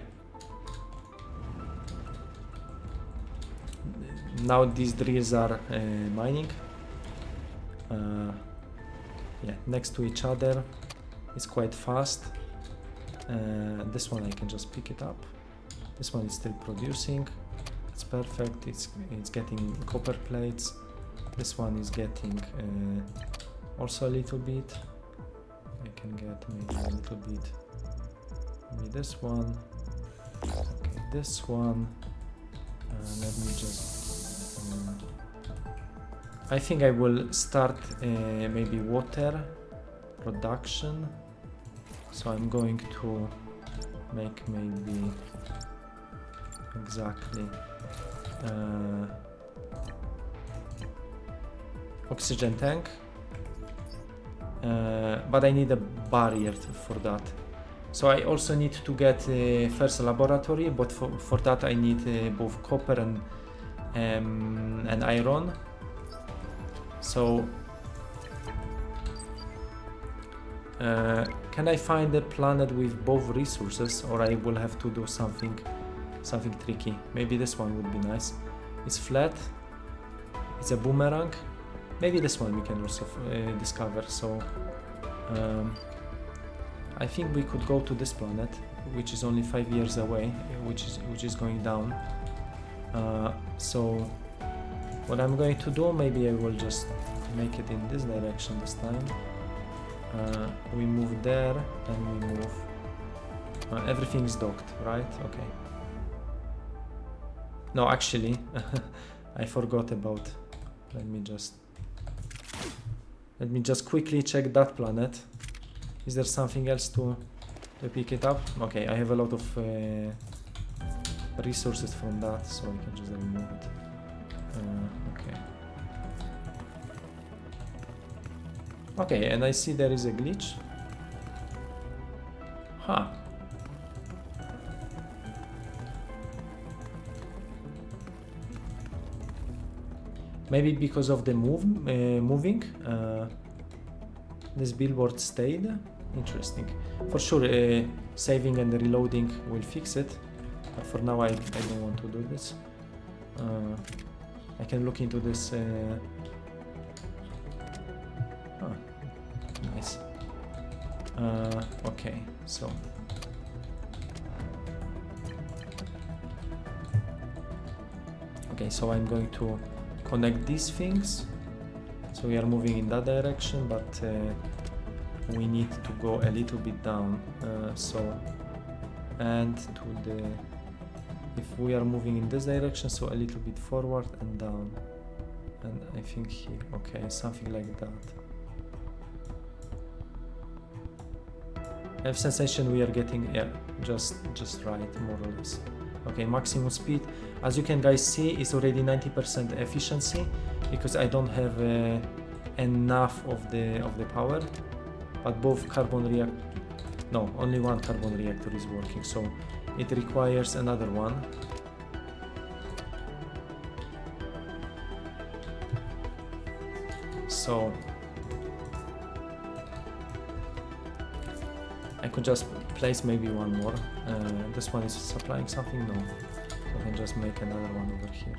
A: Now these drills are mining. Yeah, next to each other. It's quite fast. This one I can just pick it up. This one is still producing. It's perfect. It's getting copper plates. This one is getting also a little bit. I can get maybe a little bit. Maybe this one. Okay, this one. Let me just. I think I will start maybe water production. So I'm going to make maybe exactly oxygen tank, but I need a barrier for that. So I also need to get first laboratory, but for that I need both copper and iron. So can I find a planet with both resources, or I will have to do something tricky? Maybe this one would be nice. It's flat. It's a boomerang. Maybe this one we can also discover. So I think we could go to this planet, which is only 5 years away, which is going down. So what I'm going to do, maybe I will just make it in this direction this time. We move there and we move. Everything is docked, right? Okay. No, actually, I forgot about. Let me just quickly check that planet. Is there something else to pick it up? Okay, I have a lot of resources from that, so I can just remove it. Okay. Okay, and I see there is a glitch. Huh. Maybe because of the moving, this billboard stayed. Interesting. For sure, saving and reloading will fix it. But for now, I don't want to do this. I can look into this. Nice. Okay, so. Okay, so I'm going to connect these things. So we are moving in that direction, but we need to go a little bit down. And to the, if we are moving in this direction, so a little bit forward and down. And I think here, okay, something like that. I have sensation we are getting, yeah, just right, more or less. Okay, maximum speed. As you can guys see, it's already 90% efficiency because I don't have enough of the power. But both carbon reactor, no, only one carbon reactor is working, so it requires another one. So I could just place maybe one more. This one is supplying something, no. I can just make another one over here.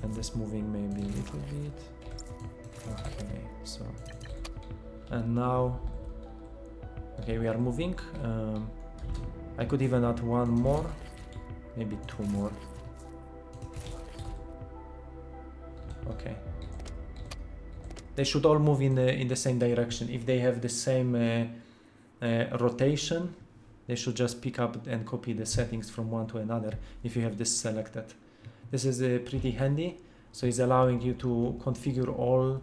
A: And this moving maybe a little bit. Okay, so. And now, okay, we are moving. I could even add one more, maybe two more. Okay. They should all move in the same direction. If they have the same rotation, they should just pick up and copy the settings from one to another if you have this selected. This is pretty handy, so it's allowing you to configure all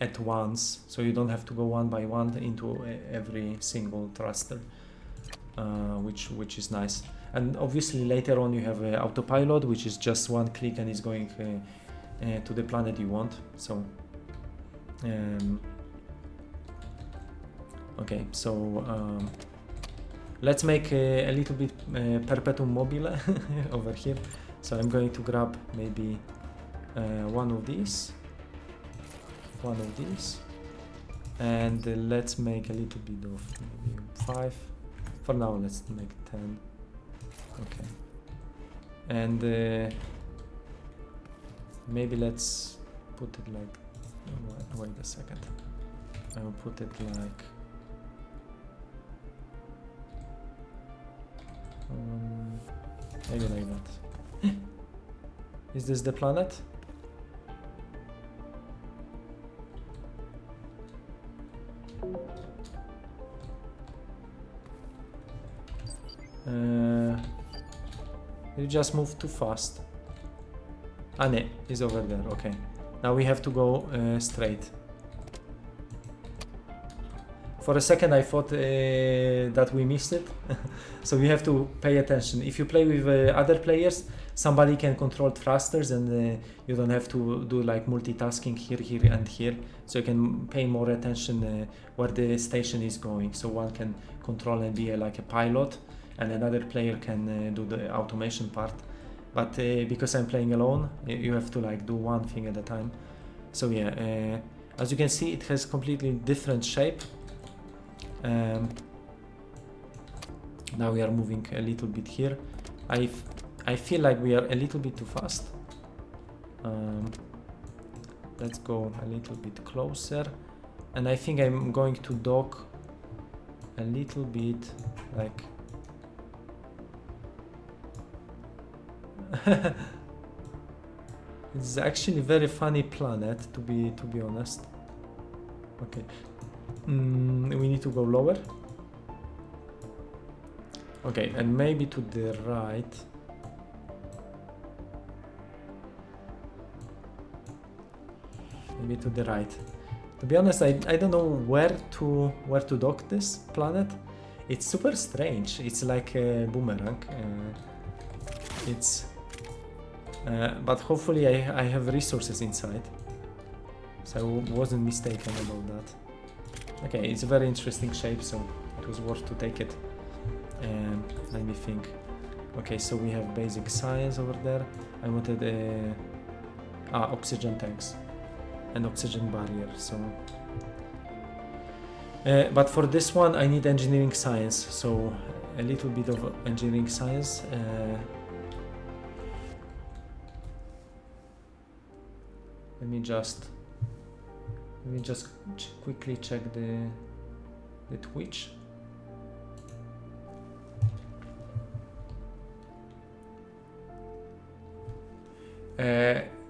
A: at once, so you don't have to go one by one into every single thruster, which is nice. And obviously later on you have autopilot, which is just one click and is going to the planet you want. So okay, so let's make a little bit perpetuum mobile over here. So I'm going to grab maybe one of these, and let's make a little bit of maybe 5. For now, let's make 10. Okay, and maybe let's put it like. Wait a second. I will put it like. Maybe like that. Is this the planet? You just moved too fast. Ah, no, it's over there. Okay. Now we have to go straight. For a second I thought that we missed it. So you have to pay attention. If you play with other players, somebody can control thrusters and you don't have to do like multitasking here and here. So you can pay more attention where the station is going. So one can control and be like a pilot, and another player can do the automation part. But because I'm playing alone, you have to like do one thing at a time. So yeah, as you can see, it has completely different shape. Now we are moving a little bit here. I feel like we are a little bit too fast. Let's go a little bit closer, and I think I'm going to dock a little bit like. It's actually a very funny planet, to be honest. Okay, we need to go lower. Okay, and maybe to the right. Maybe to the right. To be honest, I don't know where to dock this planet. It's super strange. It's like a boomerang. But hopefully I have resources inside, so I wasn't mistaken about that. Okay, it's a very interesting shape, so it was worth to take it. Let me think. Okay, so we have basic science over there. I wanted oxygen tanks and oxygen barrier. So, but for this one I need engineering science. So a little bit of engineering science. Let me just quickly check the Twitch.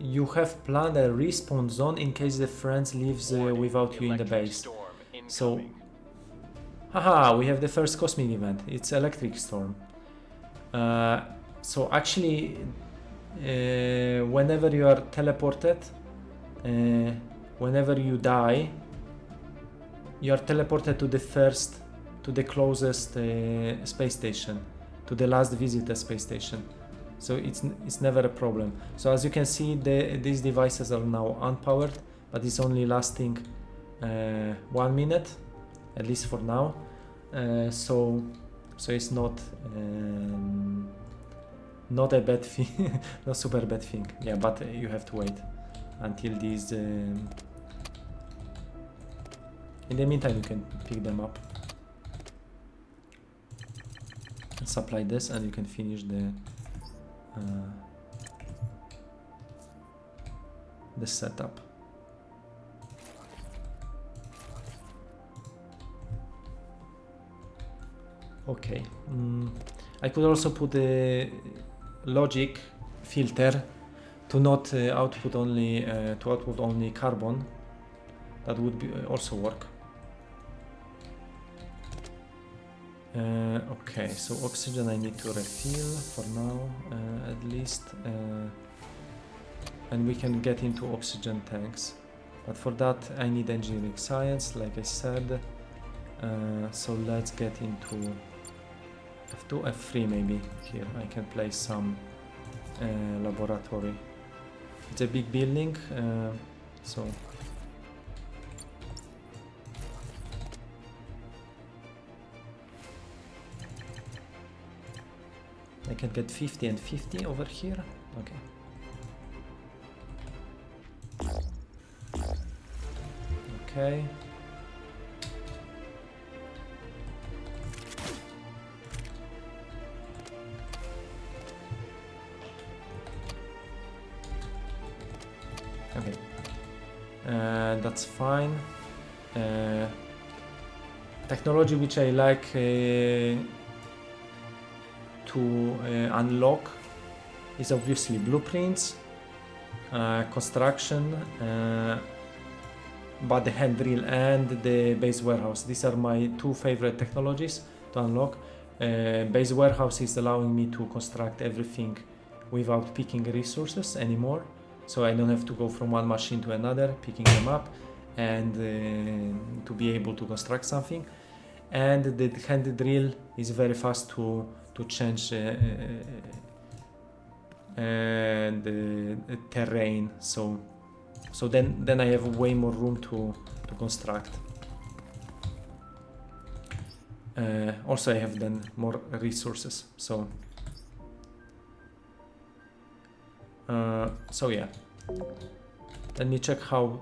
A: You have planned a respawn zone in case the friends leaves without you in the base. So, haha, we have the first cosmic event. It's electric storm. So actually, whenever you are teleported, whenever you die, you are teleported to the first to the closest space station, to the last visited space station. So it's never a problem. So as you can see, these devices are now unpowered, but it's only lasting 1 minute, at least for now. So it's not a bad thing, not super bad thing. Yeah, but you have to wait until these. In the meantime, you can pick them up and supply this, and you can finish the setup. Okay, I could also put a logic filter to not output only carbon. That would be also work. Okay, so oxygen I need to refill for now, at least, and we can get into oxygen tanks. But for that I need engineering science, like I said. So let's get into F2, F3 maybe. Here I can place some laboratory. It's a big building, so I can get 50 and 50 over here. Okay. Okay. Okay. That's fine. Technology which I like to unlock is obviously blueprints, construction, but the hand drill and the base warehouse. These are my two favorite technologies to unlock. Base warehouse is allowing me to construct everything without picking resources anymore, so I don't have to go from one machine to another picking them up and to be able to construct something. And the hand drill is very fast to change the terrain, so then I have way more room to construct. Also I have then more resources, so yeah, let me check how.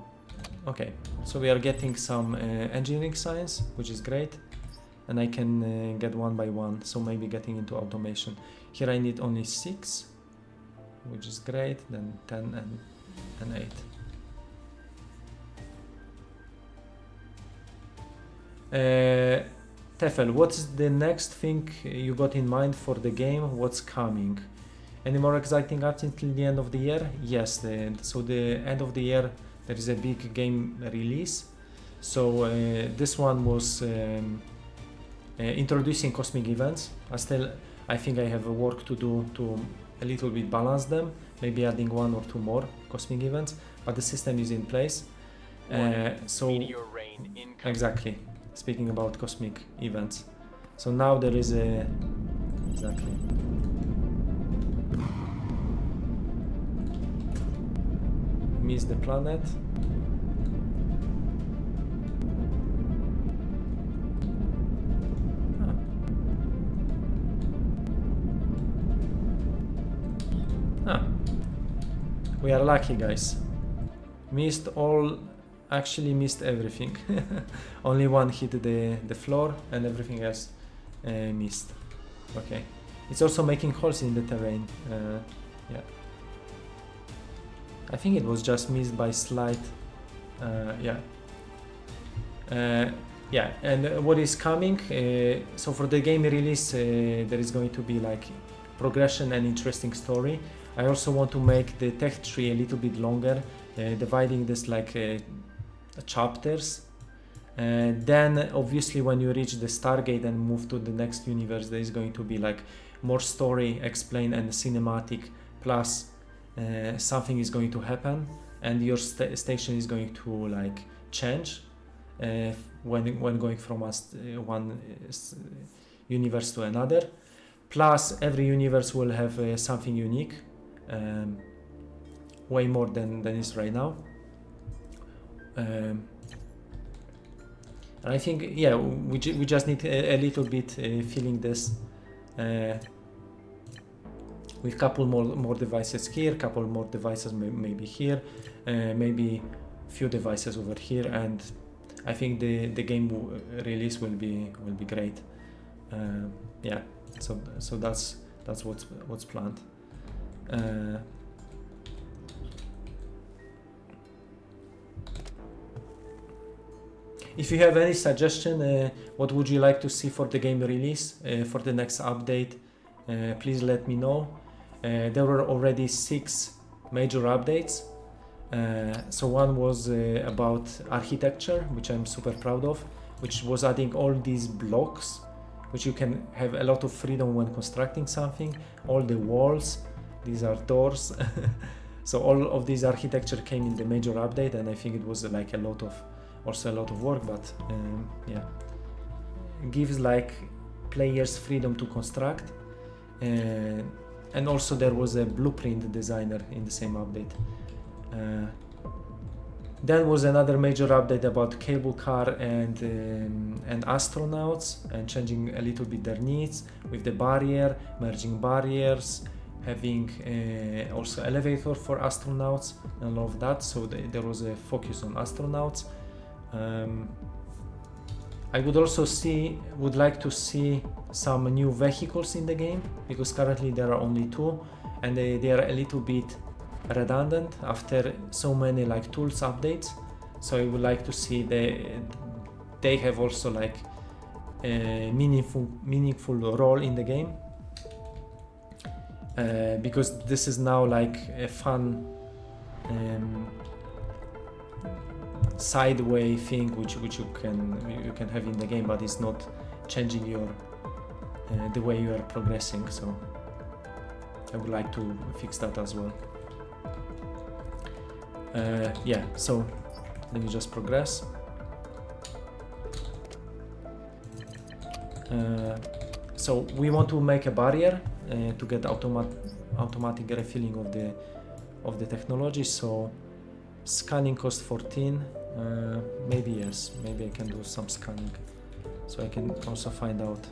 A: Okay, so we are getting some engineering science, which is great, and I can get one by one, so maybe getting into automation. Here I need only 6, which is great, then 10 and 8. Tefel, what's the next thing you got in mind for the game? What's coming? Any more exciting apps until the end of the year? Yes, so the end of the year there is a big game release. So this one was introducing cosmic events. I think I have work to do to a little bit balance them, maybe adding 1 or 2 more cosmic events, but the system is in place. So
C: meteor rain incoming.
A: Exactly, speaking about cosmic events. So now there is a exactly. Miss the planet. We are lucky, guys. Actually missed everything. Only one hit the floor and everything else missed. Okay. It's also making holes in the terrain. Yeah. I think it was just missed by slight. Yeah. Yeah, and what is coming? So for the game release, there is going to be like progression and interesting story. I also want to make the tech tree a little bit longer, dividing this like chapters. Then obviously when you reach the Stargate and move to the next universe, there is going to be like more story explained and cinematic, plus something is going to happen and your station is going to like change. when going from one universe to another. Plus, every universe will have something unique, way more than is right now. And I think, yeah, we just need a little bit filling this with couple more devices here, couple more devices maybe here, maybe few devices over here, and I think the game release will be great. Yeah, so that's what's planned. If you have any suggestion, what would you like to see for the game release, for the next update, please let me know. There were already 6 major updates. So one was about architecture, which I'm super proud of, which was adding all these blocks, which you can have a lot of freedom when constructing something. All the walls, these are doors. So all of this architecture came in the major update, and I think it was like a lot of work, but yeah, it gives like players freedom to construct. And also there was a blueprint designer in the same update. Then was another major update about cable car and astronauts, and changing a little bit their needs with the barrier, merging barriers, having also elevator for astronauts and all of that. So there was a focus on astronauts. I would like to see some new vehicles in the game, because currently there are only 2, and they are a little bit redundant after so many like tools updates. So I would like to see they have also like a meaningful role in the game, because this is now like a fun sideway thing which you can have in the game, but it's not changing your the way you are progressing. So I would like to fix that as well. Yeah, so let me just progress. So we want to make a barrier to get automatic refilling of the technology. So scanning cost 14. Maybe yes, maybe I can do some scanning, so I can also find out.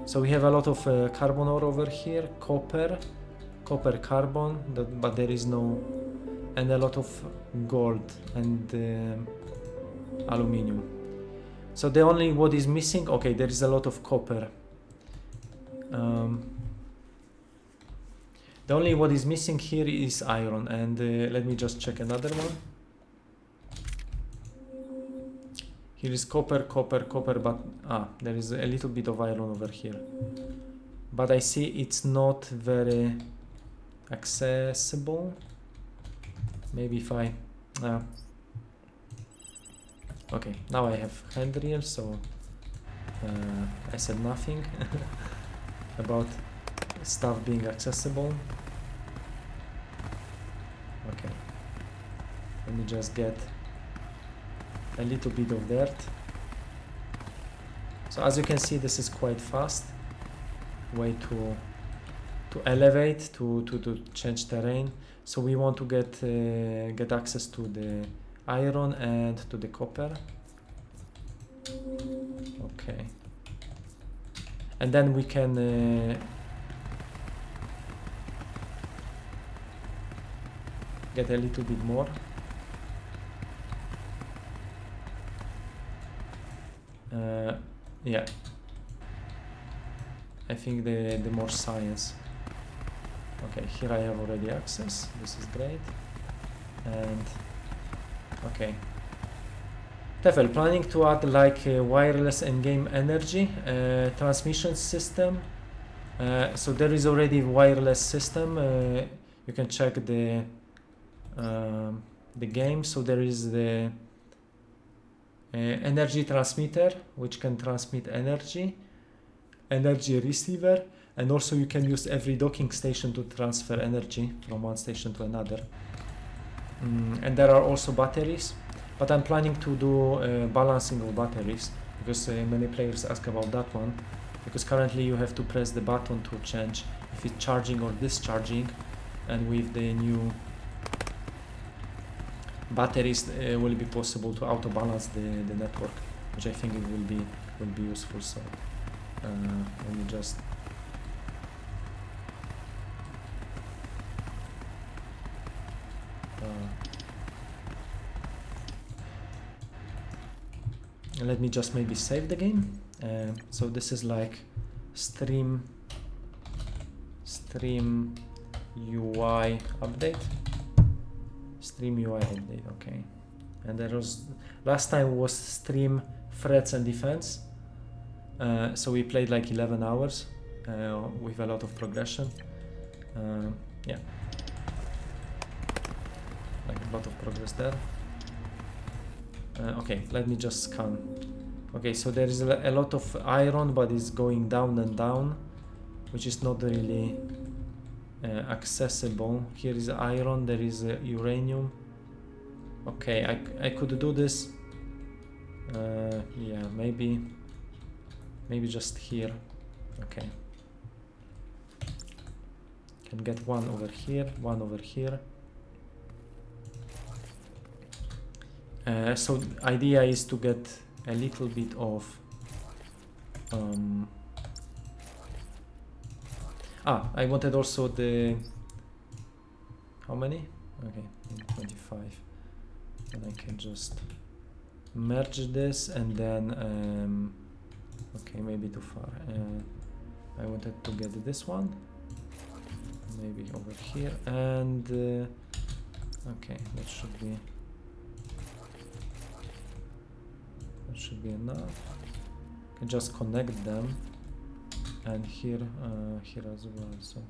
A: So we have a lot of carbon ore over here, copper, carbon, but there is no, and a lot of gold and aluminium. So the only what is missing, okay, there is a lot of copper. The only what is missing here is iron, and let me just check another one. Here is copper, but there is a little bit of iron over here. But I see it's not very accessible. Maybe if I... okay, now I have handrail, so I said nothing about stuff being accessible. Okay, let me just get a little bit of dirt. So as you can see, this is quite fast way to elevate, to change terrain. So we want to get access to the iron and to the copper. Okay, and then we can get a little bit more. Yeah, I think the more science. Okay, here I have already access. This is great. And okay, Tefel, planning to add like a wireless in-game energy transmission system. So there is already wireless system. You can check the game. So there is the energy transmitter, which can transmit energy receiver, and also you can use every docking station to transfer energy from one station to another. And there are also batteries. but I'm planning to do balancing of batteries, because many players ask about that one, because currently you have to press the button to change if it's charging or discharging, and with the new batteries will be possible to auto balance the network, which I think it will be useful. So let me just let me just maybe save the game. So this is like stream UI update. Stream UI update, okay. And there was last time was stream threats and defense. So we played like 11 hours with a lot of progression. Yeah, like a lot of progress there. Okay, let me just scan. Okay, so there is a lot of iron, but it's going down and down, which is not really accessible. Here is iron, there is uranium. Okay, I could do this. Yeah, maybe just here. Okay, can get one over here, one over here. So the idea is to get a little bit of I wanted also the how many? Okay, 25, and I can just merge this, and then okay, maybe too far. I wanted to get this one, maybe over here, and okay, that should be enough. I can just connect them, and here as well. So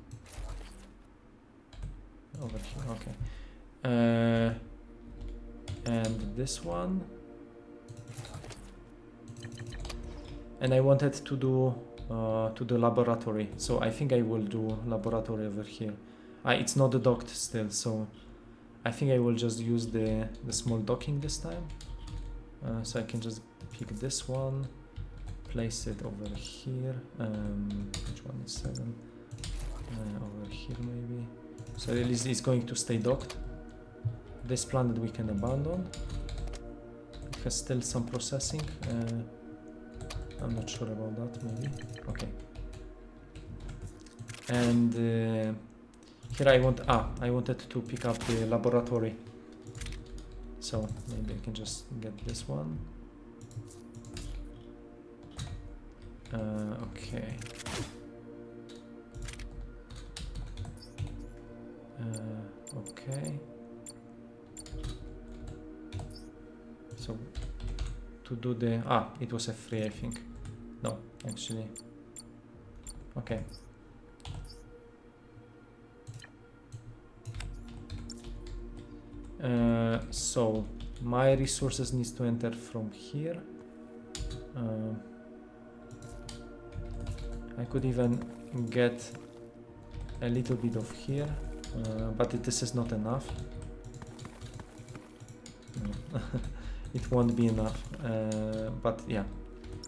A: over here, okay. And this one, and I wanted to do laboratory, so I think I will do laboratory over here. It's not docked still, so I think I will just use the small docking this time. So I can just pick this one, place it over here. Which one is 7? Over here maybe. So at least it's going to stay docked. This planet we can abandon. It has still some processing. I'm not sure about that, maybe. Okay. And here I wanted to pick up the laboratory. So maybe I can just get this one. Okay. Okay. So to do the it was F3, I think. No, actually. Okay. So my resources needs to enter from here. I could even get a little bit of here, but this is not enough. No. It won't be enough, but yeah,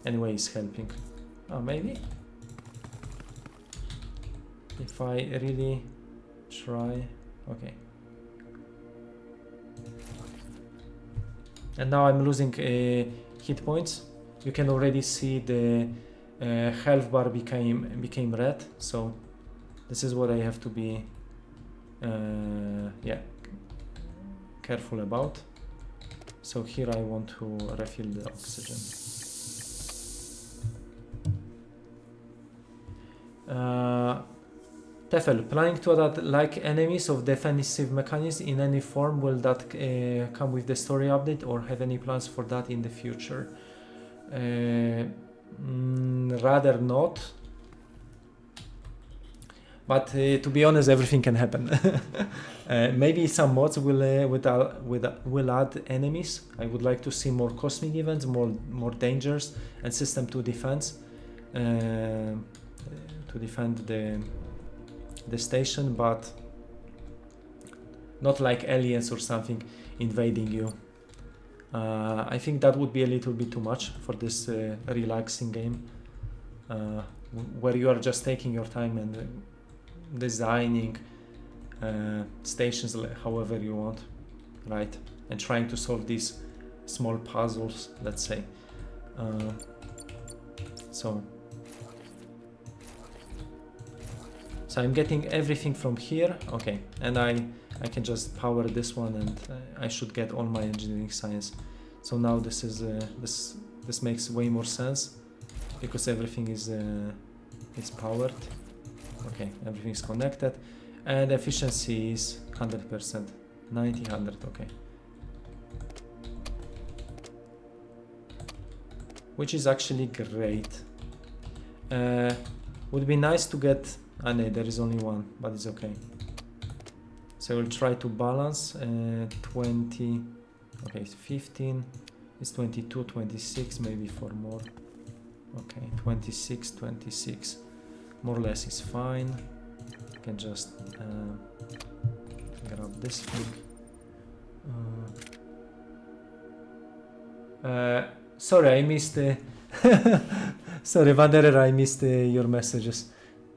A: anyway, it's helping. Maybe if I really try. Okay. And now I'm losing hit points. You can already see the health bar became red. So this is what I have to be careful about. So here I want to refill the oxygen. Tefel, planning to add like enemies of defensive mechanisms in any form. Will that come with the story update, or have any plans for that in the future? Rather not. But to be honest, everything can happen. Maybe some mods will add enemies. I would like to see more cosmic events, more dangers, and system to defense to defend the station, but not like aliens or something invading you. I think that would be a little bit too much for this relaxing game, where you are just taking your time and designing stations however you want, right? And trying to solve these small puzzles, let's say. So I'm getting everything from here, okay, and I can just power this one, and I should get all my engineering science. So now this is this makes way more sense because everything is powered. Okay, everything is connected, and efficiency is 100%, 90, 100. Okay, which is actually great. Would be nice to get. No, there is only one, but it's okay. So we'll try to balance 20, okay, 15, it's 22, 26, maybe 4 more. Okay, 26, more or less is fine. You can just grab this thing. Sorry, I missed. Sorry, Wanderer, I missed your messages.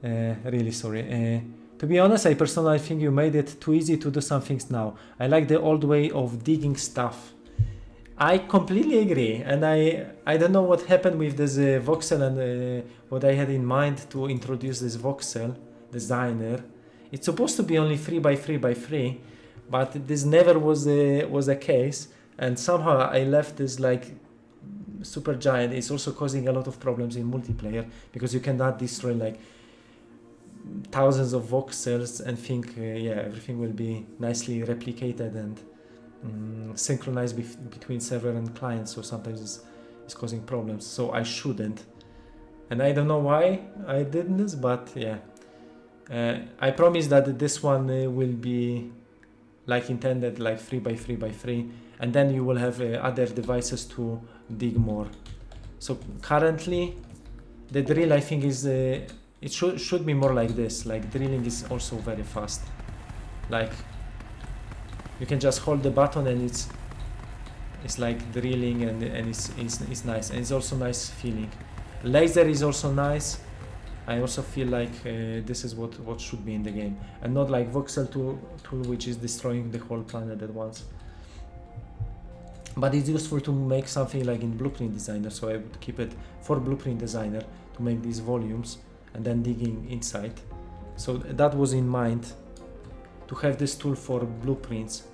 A: Really sorry. To be honest, I personally think you made it too easy to do some things now. I like the old way of digging stuff. I completely agree, and I don't know what happened with this voxel and what I had in mind to introduce this voxel designer. It's supposed to be only 3x3x3, but this never was a case, and somehow I left this like super giant. It's also causing a lot of problems in multiplayer because you cannot destroy like thousands of voxels and think yeah, everything will be nicely replicated and synchronized between server and client, so sometimes it's causing problems. So I shouldn't, and I don't know why I did this, but yeah, I promise that this one will be like intended, like 3x3x3, and then you will have other devices to dig more. So currently the drill, I think, is it should be more like this. Like drilling is also very fast. Like you can just hold the button and it's like drilling, and it's nice, and it's also nice feeling. Laser is also nice. I also feel like this is what should be in the game, and not like voxel tool which is destroying the whole planet at once. But it's useful to make something like in Blueprint Designer, so I would keep it for Blueprint Designer to make these volumes and then digging inside. So that was in mind, to have this tool for blueprints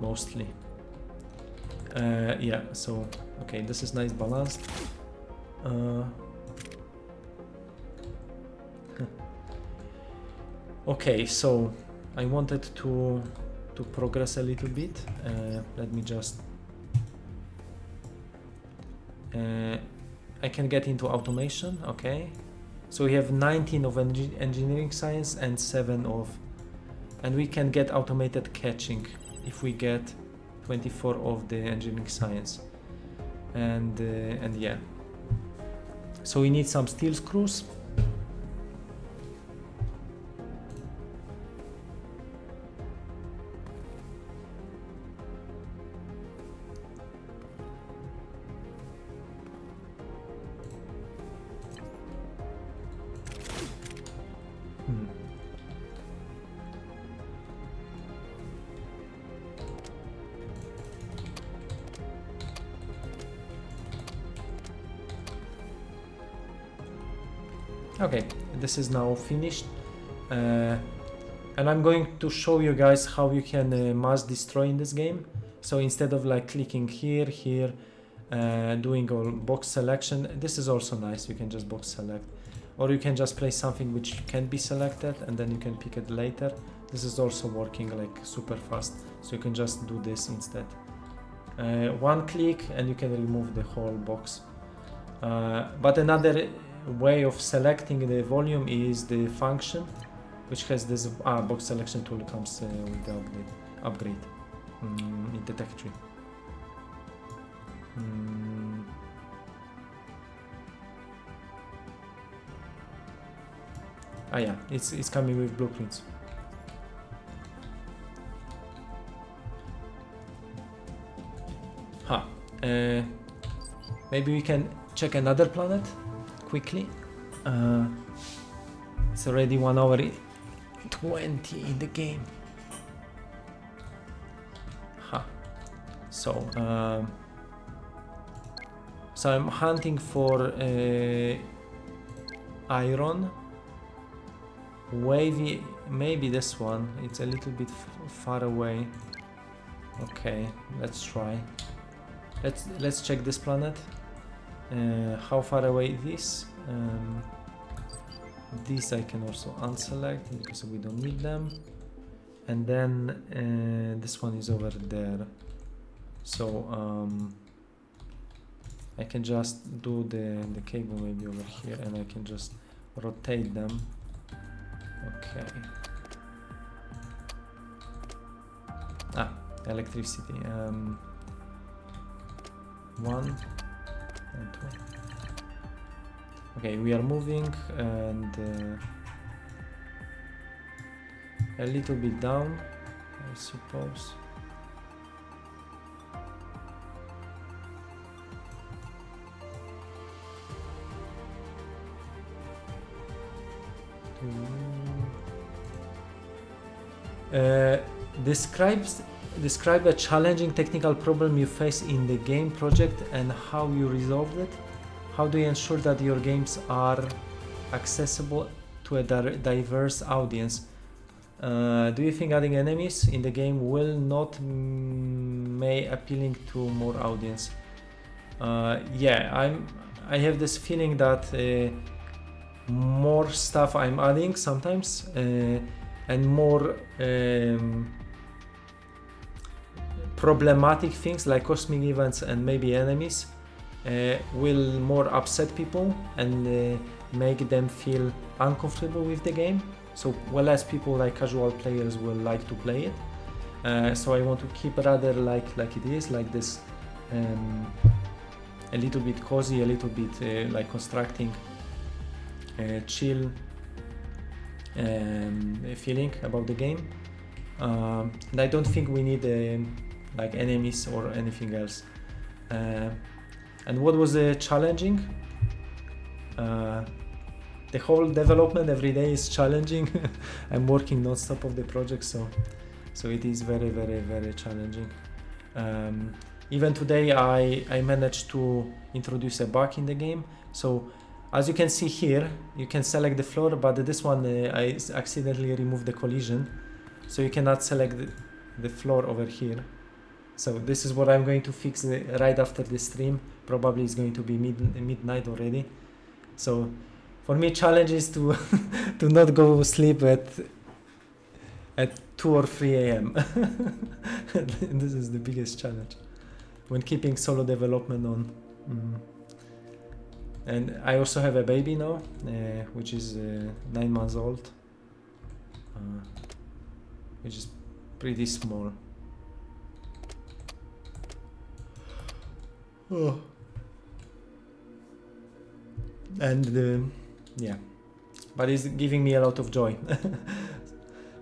A: mostly. Yeah, so okay, this is nice balanced. Okay, so I wanted to progress a little bit. Let me just I can get into automation. Okay, so we have 19 of engineering science and 7 of, and we can get automated catching if we get 24 of the engineering science, and yeah, so we need some steel screws. Okay, this is now finished, and I'm going to show you guys how you can mass destroy in this game. So instead of like clicking here, doing all box selection, this is also nice. You can just box select, or you can just place something which can be selected and then you can pick it later. This is also working like super fast, so you can just do this instead. One click and you can remove the whole box. But another way of selecting the volume is the function, which has this box selection tool comes with the upgrade in the tech tree. Yeah, it's coming with blueprints. Maybe we can check another planet quickly. It's already 1 hour 20 in the game. So I'm hunting for iron. Wavy, maybe this one. It's a little bit far away. Okay, let's try. Let's check this planet. How far away it is. These I can also unselect because we don't need them. And then this one is over there. So I can just do the cable maybe over here, and I can just rotate them. Okay. Electricity. 1 and 2. Okay, we are moving, and a little bit down, I suppose. Describe a challenging technical problem you face in the game project and how you resolved it. How do you ensure that your games are accessible to a diverse audience? Do you think adding enemies in the game will not make appealing to more audience? Yeah, I have this feeling that more stuff I'm adding sometimes, and more problematic things like cosmic events and maybe enemies will more upset people and make them feel uncomfortable with the game. So whereas people like casual players will like to play it, so I want to keep rather like it is, like this a little bit cozy, a little bit like constructing chill feeling about the game. And I don't think we need like enemies or anything else. And what was challenging? The whole development every day is challenging. I'm working non-stop of the project, so it is very, very, very challenging. Even today I managed to introduce a bug in the game. So as you can see here, you can select the floor, but this one I accidentally removed the collision, so you cannot select the floor over here. So this is what I'm going to fix right after the stream. Probably it's going to be midnight already. So for me, challenge is to to not go sleep at 2 or 3 a.m. This is the biggest challenge when keeping solo development on. And I also have a baby now, which is 9 months old, which is pretty small. Oh. And yeah, but it's giving me a lot of joy.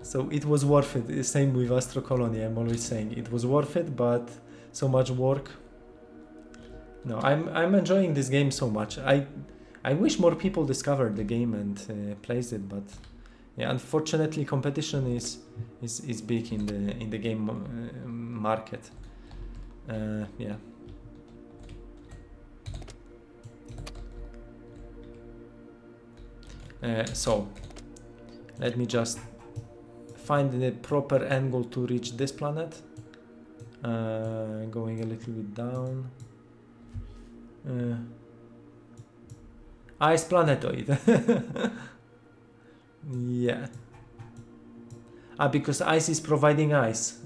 A: So it was worth it. Same with Astro Colony. I'm always saying it was worth it, but so much work. No, I'm enjoying this game so much. I wish more people discovered the game and plays it, but yeah, unfortunately, competition is big in the game market. Yeah. So let me just find the proper angle to reach this planet. Going a little bit down. Ice planetoid. Yeah. Because ice is providing ice,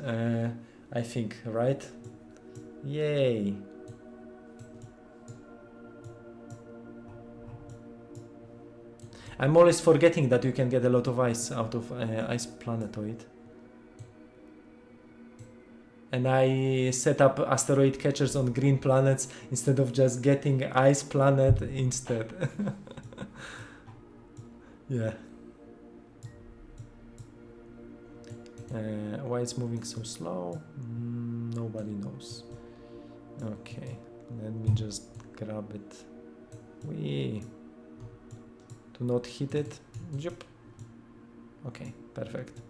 A: I think, right? Yay. I'm always forgetting that you can get a lot of ice out of ice planetoid. And I set up asteroid catchers on green planets instead of just getting ice planet instead. Yeah. Why it's moving so slow? Nobody knows. Okay, let me just grab it. We do not hit it. Yep. Okay, perfect.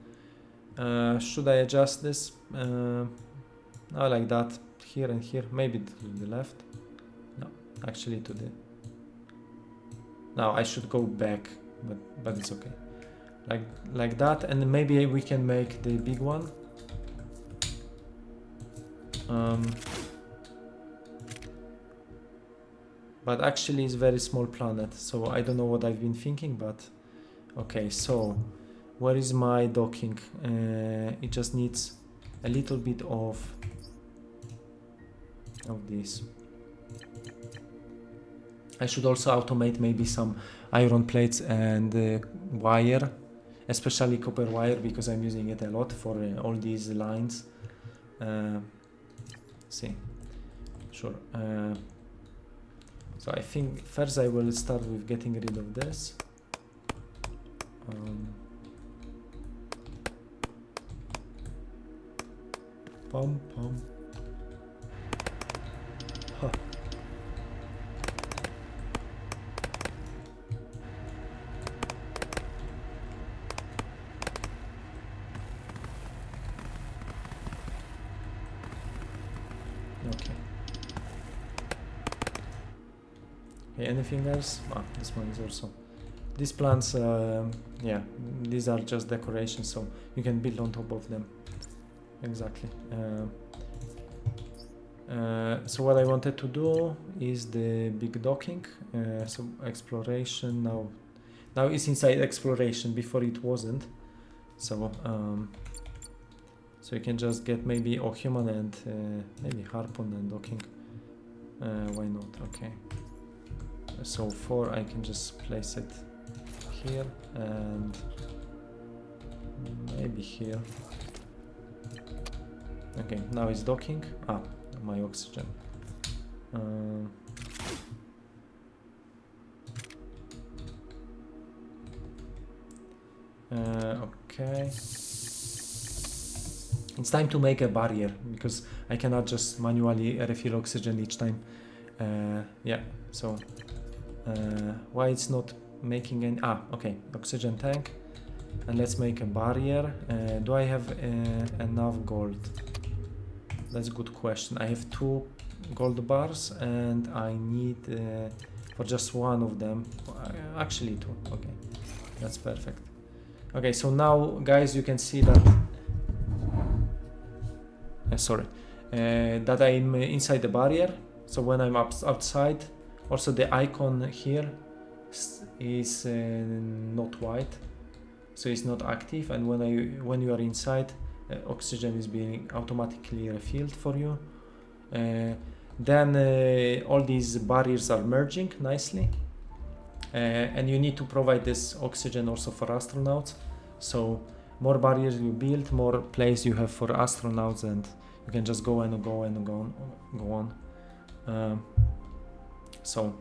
A: Should I adjust this? I like that. Here and here, maybe to the left. No, actually to the. Now I should go back, but it's okay. Like that, and maybe we can make the big one. But actually it's very small planet, so I don't know what I've been thinking, but okay, so where is my docking? It just needs a little bit of this. I should also automate maybe some iron plates and wire, especially copper wire, because I'm using it a lot for all these lines. See, sure. So I think first I will start with getting rid of this. Pum pum. Huh. Okay. Okay, anything else? This one is also. These plants, yeah, these are just decorations, so you can build on top of them. Exactly. So what I wanted to do is the big docking. So exploration now it's inside exploration. Before it wasn't. So so you can just get maybe human and maybe harpoon and docking. Why not? Okay. So 4 I can just place it here and maybe here. Okay, now it's docking. My oxygen. Okay. It's time to make a barrier because I cannot just manually refill oxygen each time. Yeah, so why it's not making any. Okay, oxygen tank. And let's make a barrier. Do I have enough gold? That's a good question. I have 2 gold bars and I need for just one of them. Actually 2. Okay, that's perfect. Okay, so now guys, you can see that. Sorry, that I'm inside the barrier. So when I'm outside, also the icon here is not white. So it's not active, and when you are inside, oxygen is being automatically refilled for you. Then all these barriers are merging nicely, and you need to provide this oxygen also for astronauts. So more barriers you build, more place you have for astronauts, and you can just go and go and go on. So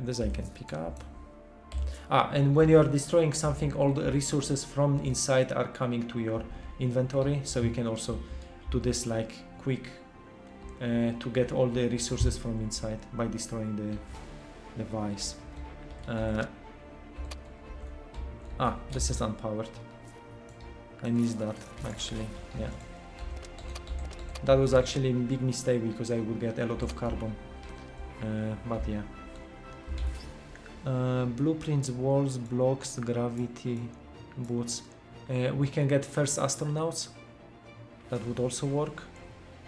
A: this I can pick up. And when you are destroying something, all the resources from inside are coming to your inventory, so you can also do this like quick to get all the resources from inside by destroying the device. This is unpowered. I missed that actually. Yeah, that was actually a big mistake because I would get a lot of carbon. But yeah. Blueprints, walls, blocks, gravity, boots. We can get first astronauts. That would also work.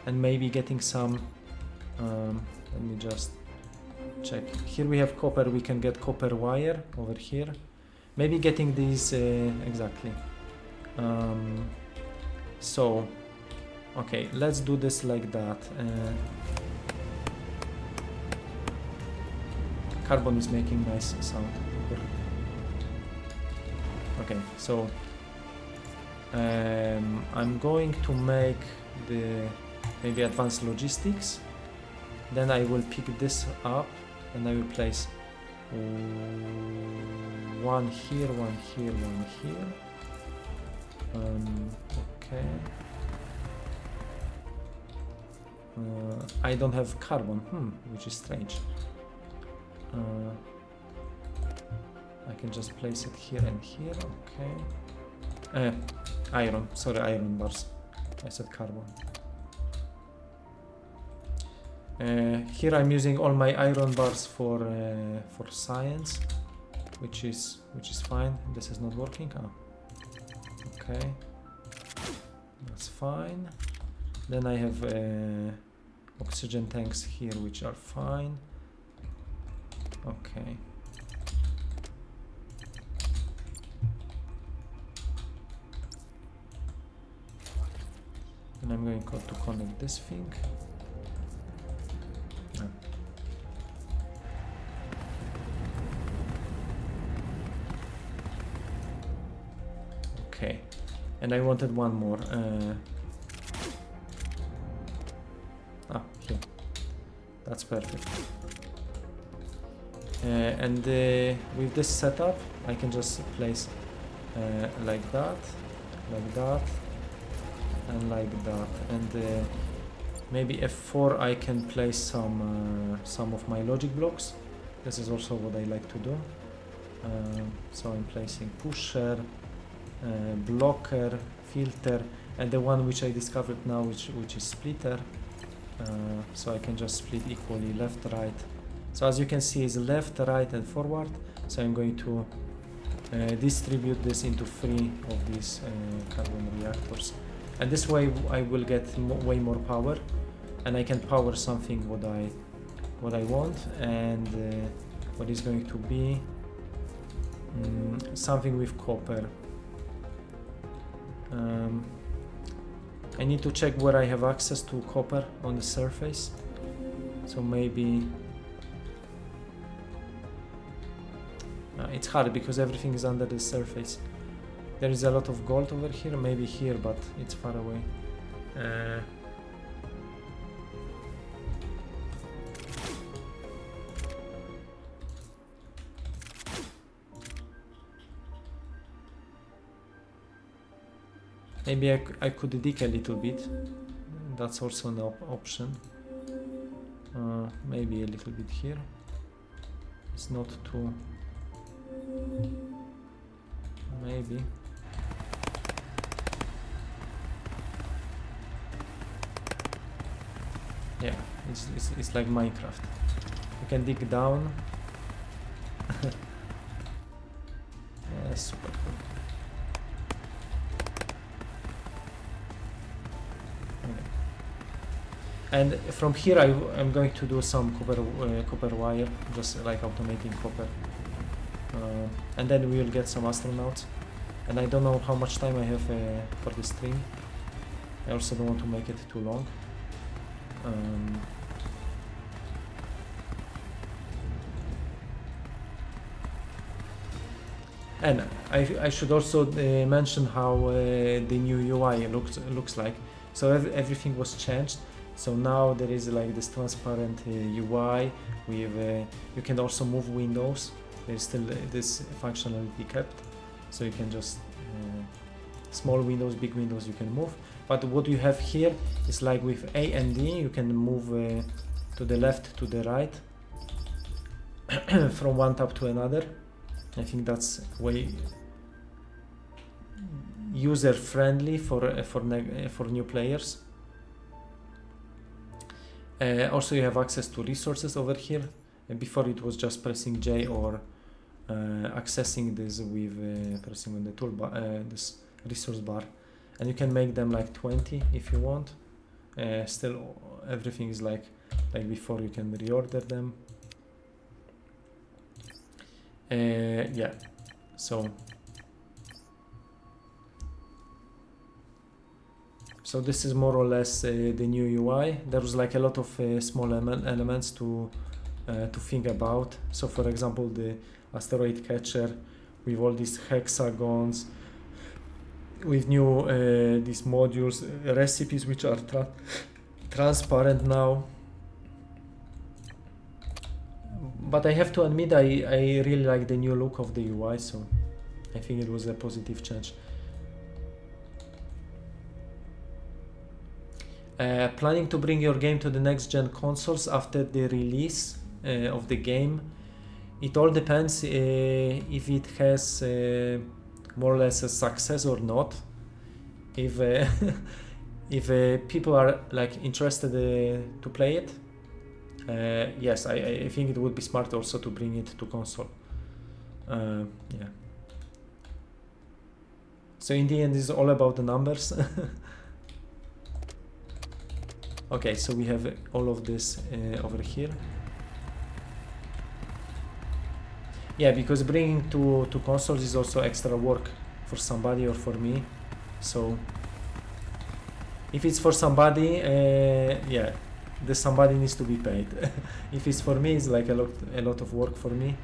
A: And maybe getting some. Let me just check. Here we have copper. We can get copper wire over here. Maybe getting these exactly. So, okay, let's do this like that. Carbon is making nice sound. Okay, so I'm going to make the maybe advanced logistics. Then I will pick this up and I will place one here, one here, one here. Okay. I don't have carbon, which is strange. I can just place it here and here, okay. Iron, sorry, iron bars. I said carbon. Here I'm using all my iron bars for science, which is fine. This is not working. Okay, that's fine. Then I have oxygen tanks here, which are fine. Okay. And I'm going to connect this thing. Okay, and I wanted one more. Here. That's perfect. And with this setup, I can just place like that, and like that. And maybe F4 I can place some of my logic blocks. This is also what I like to do. So I'm placing pusher, blocker, filter, and the one which I discovered now, which is splitter. So I can just split equally left, right. So as you can see, is left, right, and forward. So I'm going to distribute this into 3 of these carbon reactors, and this way I will get way more power, and I can power something what I want, and what is going to be something with copper. I need to check where I have access to copper on the surface. So maybe it's hard because everything is under the surface. There is a lot of gold over here, maybe here, but it's far away. Maybe I could dig a little bit. That's also an option. Maybe a little bit here. It's not too... Maybe. Yeah, it's like Minecraft. You can dig down. Yeah, super cool. Okay. And from here I'm going to do some copper wire, just like automating copper. And then we will get some astronauts. And I don't know how much time I have for the stream. I also don't want to make it too long. And I should also mention how the new UI looks like. So everything was changed. So now there is like this transparent UI with you can also move windows. There's still this functionality kept, so you can just small windows, big windows you can move. But what you have here is like with A and D, you can move to the left, to the right, from one tab to another. I think that's way user friendly for new players. Also, you have access to resources over here. Before it was just pressing J or accessing this with pressing on the toolbar, this resource bar, and you can make them like 20 if you want. Still, everything is like before. You can reorder them. Yeah, so this is more or less the new UI. There was like a lot of small elements to think about. So for example, the asteroid catcher with all these hexagons, with new these modules, recipes which are transparent now. But I have to admit I really like the new look of the UI, so I think it was a positive change. Planning to bring your game to the next gen consoles after the release of the game. It all depends if it has more or less a success or not. If if people are like interested to play it, yes, I think it would be smart also to bring it to console. Yeah. So in the end, it's all about the numbers. Okay, so we have all of this over here. Yeah, because bringing to consoles is also extra work for somebody or for me. So if it's for somebody, yeah, the somebody needs to be paid. If it's for me, it's like a lot of work for me.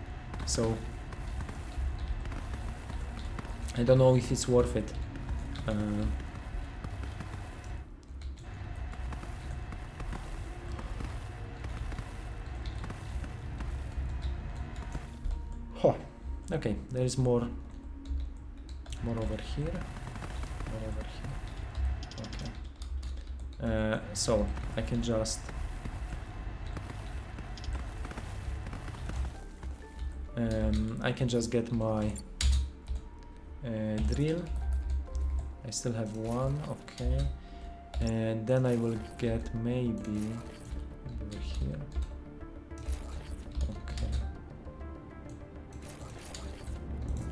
A: So I don't know if it's worth it. Okay, there is more over here. More over here. Okay. So I can just get my drill. I still have one. Okay, and then I will get maybe over here.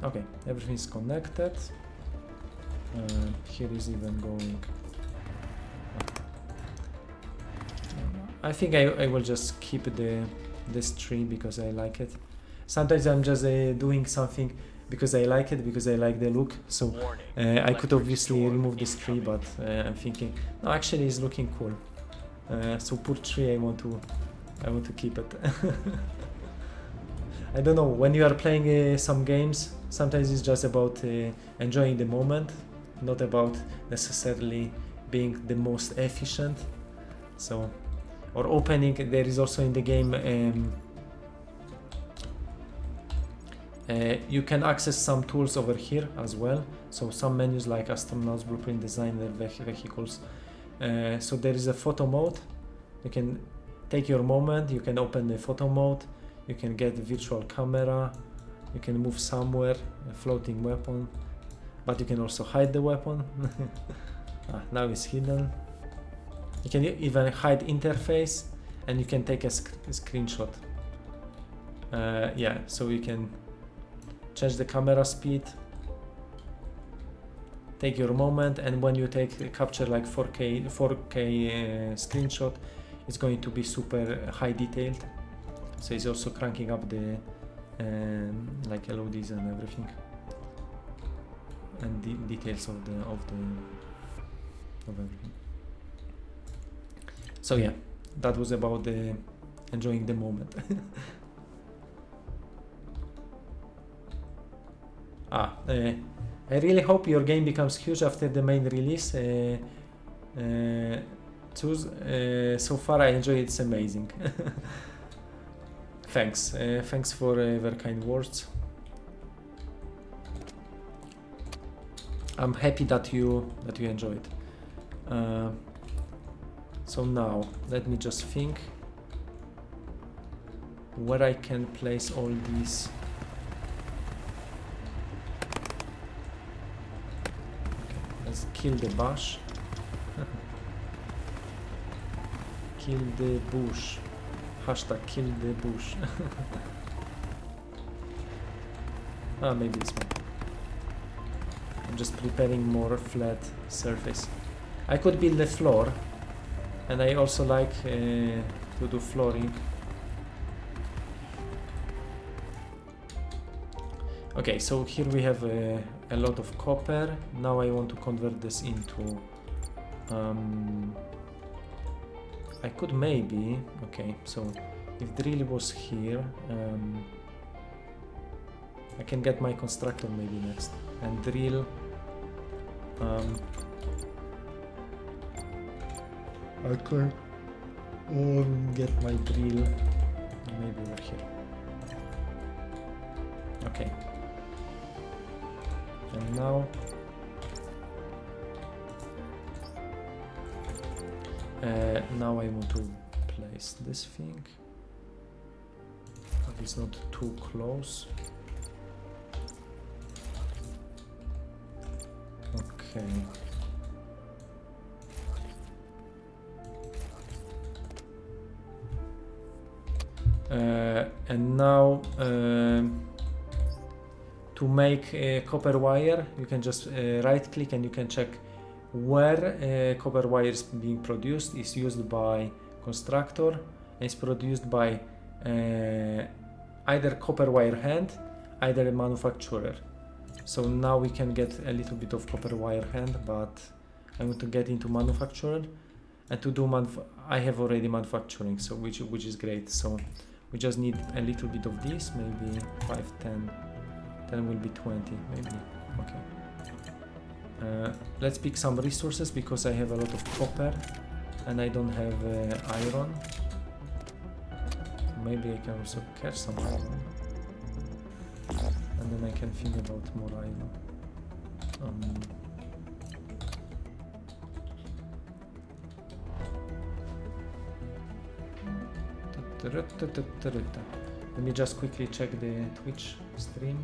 A: Okay, everything is connected. Here is even going. I think I will just keep this tree because I like it. Sometimes I'm just doing something because I like it, because I like the look. So I could obviously remove this tree, but I'm thinking, no, actually it's looking cool. So poor tree, I want to keep it. I don't know, when you are playing some games, sometimes it's just about enjoying the moment, not about necessarily being the most efficient. So, or opening, there is also in the game, you can access some tools over here as well. So some menus like astronauts, blueprint, designer, vehicles. So there is a photo mode. You can take your moment, you can open the photo mode. You can get virtual camera, you can move somewhere, a floating weapon, but you can also hide the weapon. Now it's hidden. You can even hide interface, and you can take a screenshot. Yeah, so you can change the camera speed, take your moment, and when you capture like 4K screenshot, it's going to be super high detailed. So it's also cranking up the like LODs and everything, and the details of everything. So yeah, that was about enjoying the moment. I really hope your game becomes huge after the main release. So far I enjoy it. It's amazing. Thanks. Thanks for very kind words. I'm happy that you enjoyed. So now let me just think where I can place all these. Okay, let's kill the bush. Kill the bush. Hashtag kill the bush. Maybe this one. I'm just preparing more flat surface. I could build the floor, and I also like to do flooring. Okay, so here we have a lot of copper. Now I want to convert this into I could maybe, okay, so if drill was here, I can get my constructor maybe next, and drill, I could get my drill maybe over here. Okay, and now Now I want to place this thing, but it's not too close. Okay. And now to make a copper wire, you can just right click and you can check where copper wire is being produced. Is used by constructor and it's produced by either copper wire hand, either a manufacturer. So now we can get a little bit of copper wire hand, but I want to get into manufacturer, and to do I have already manufacturing, so which is great. So we just need a little bit of this, maybe 5, 10, then will be 20, maybe. Okay. Let's pick some resources because I have a lot of copper and I don't have iron. Maybe I can also catch some iron. And then I can think about more iron. Let me just quickly check the Twitch stream.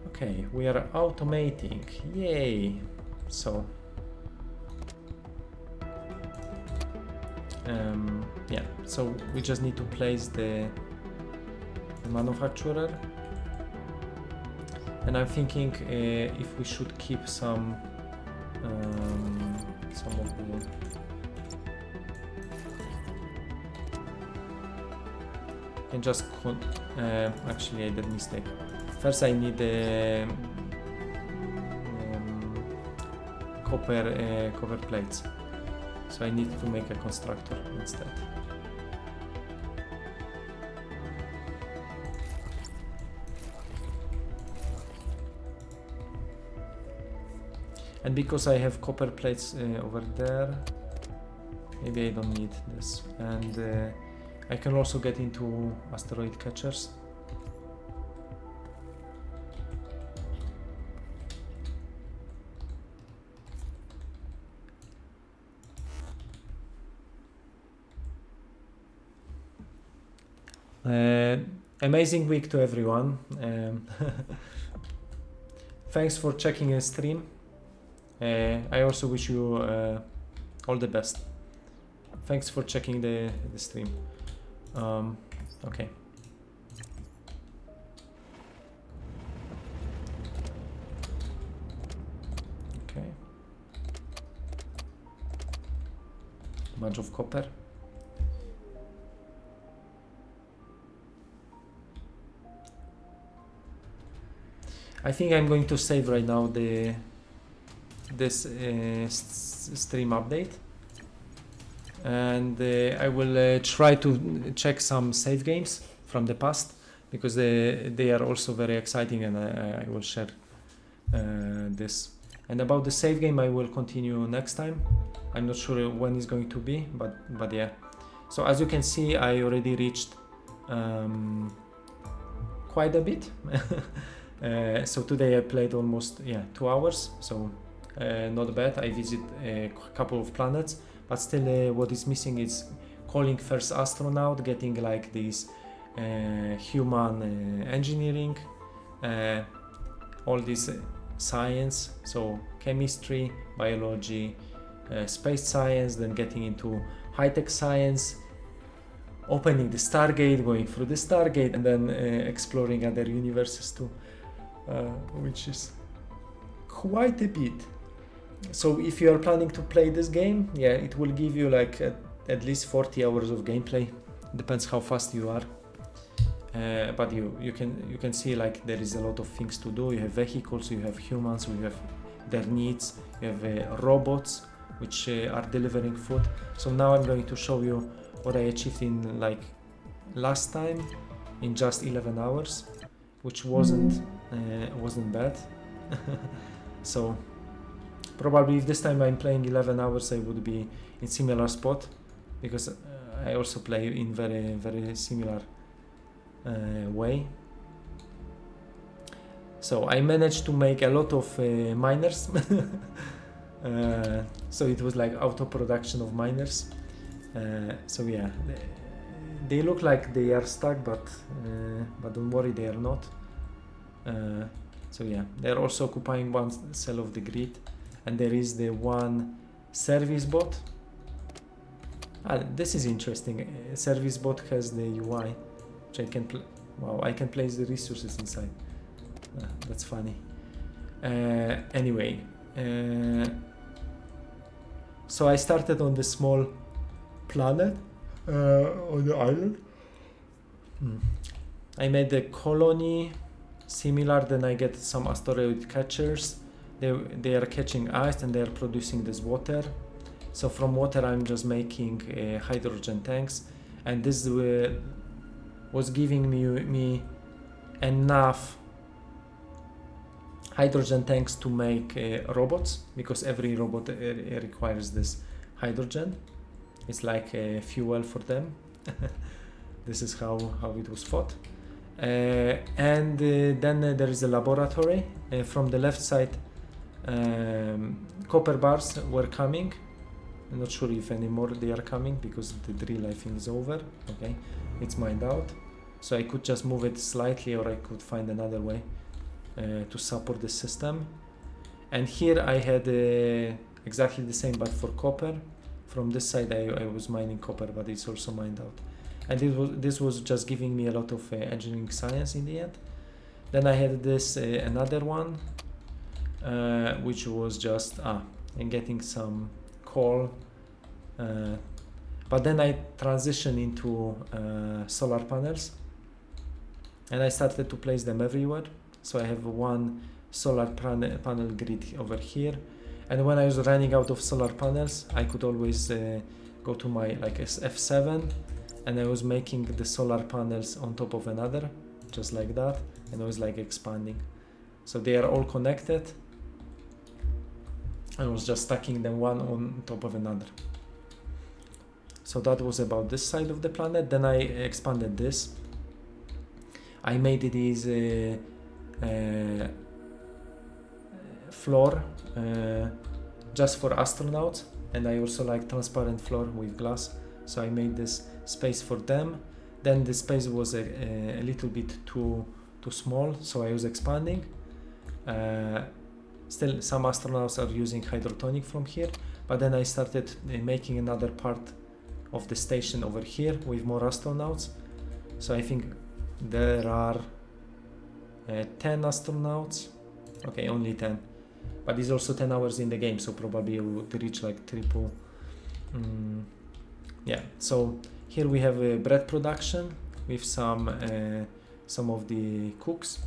A: Okay, we are automating, yay! So, yeah, so we just need to place the manufacturer, and I'm thinking if we should keep some of the and just actually I did a mistake. First I need copper plates, so I need to make a constructor instead. And because I have copper plates over there, maybe I don't need this. And I can also get into asteroid catchers. Amazing week to everyone. Thanks for checking a stream. I also wish you all the best. Thanks for checking the stream. Okay. Okay. Bunch of copper. I think I'm going to save right now this stream update, and I will try to check some save games from the past because they are also very exciting, and I will share this. And about the save game, I will continue next time. I'm not sure when it's going to be, but yeah. So as you can see, I already reached quite a bit. So today I played almost 2 hours, so not bad. I visit a couple of planets, but still what is missing is calling first astronaut, getting like this human engineering, all this science, so chemistry, biology, space science, then getting into high-tech science, opening the Stargate, going through the Stargate, and then exploring other universes too. Which is quite a bit. So if you are planning to play this game, it will give you like at least 40 hours of gameplay. Depends how fast you are. But you can see like there is a lot of things to do. You have vehicles, you have humans, you have their needs, you have robots, which are delivering food. So now I'm going to show you what I achieved in like last time in just 11 hours, which wasn't bad. So probably if this time I'm playing 11 hours, I would be in similar spot, because I also play in very similar way. So I managed to make a lot of miners. So it was like auto production of miners. So yeah, they look like they are stuck, but don't worry, they are not. So yeah, they're also occupying one cell of the grid, and there is the one service bot. This is interesting. Service bot has the UI, which I can wow, I can place the resources inside. That's funny. Anyway, so I started on the small planet on the island. I made the colony similar, then I get some asteroid catchers. They are catching ice and they are producing this water. So from water I'm just making hydrogen tanks, and this was giving me enough hydrogen tanks to make robots, because every robot requires this hydrogen. It's like fuel for them. This is how it was fought. And then there is a laboratory. From the left side, copper bars were coming. I'm not sure if anymore they are coming, because the drill I think is over. Okay, it's mined out. So I could just move it slightly, or I could find another way to support the system. And here I had exactly the same, but for copper. From this side I was mining copper, but it's also mined out. And this was just giving me a lot of engineering science in the end. Then I had this another one, which was just and getting some coal. But then I transitioned into solar panels, and I started to place them everywhere. So I have one solar panel grid over here, and when I was running out of solar panels, I could always go to my like F7, and I was making the solar panels on top of another, just like that, and I was like expanding. So they are all connected. I was just stacking them one on top of another. So that was about this side of the planet. Then I expanded this. I made it as a floor just for astronauts, and I also like transparent floor with glass. So I made this space for them. Then the space was a little bit too small, so I was expanding. Still, some astronauts are using hydrotonic from here, but then I started making another part of the station over here with more astronauts. So I think there are 10 astronauts. Okay, only 10, but it's also 10 hours in the game, so probably it would reach like triple. Yeah, so here we have a bread production with some of the cooks.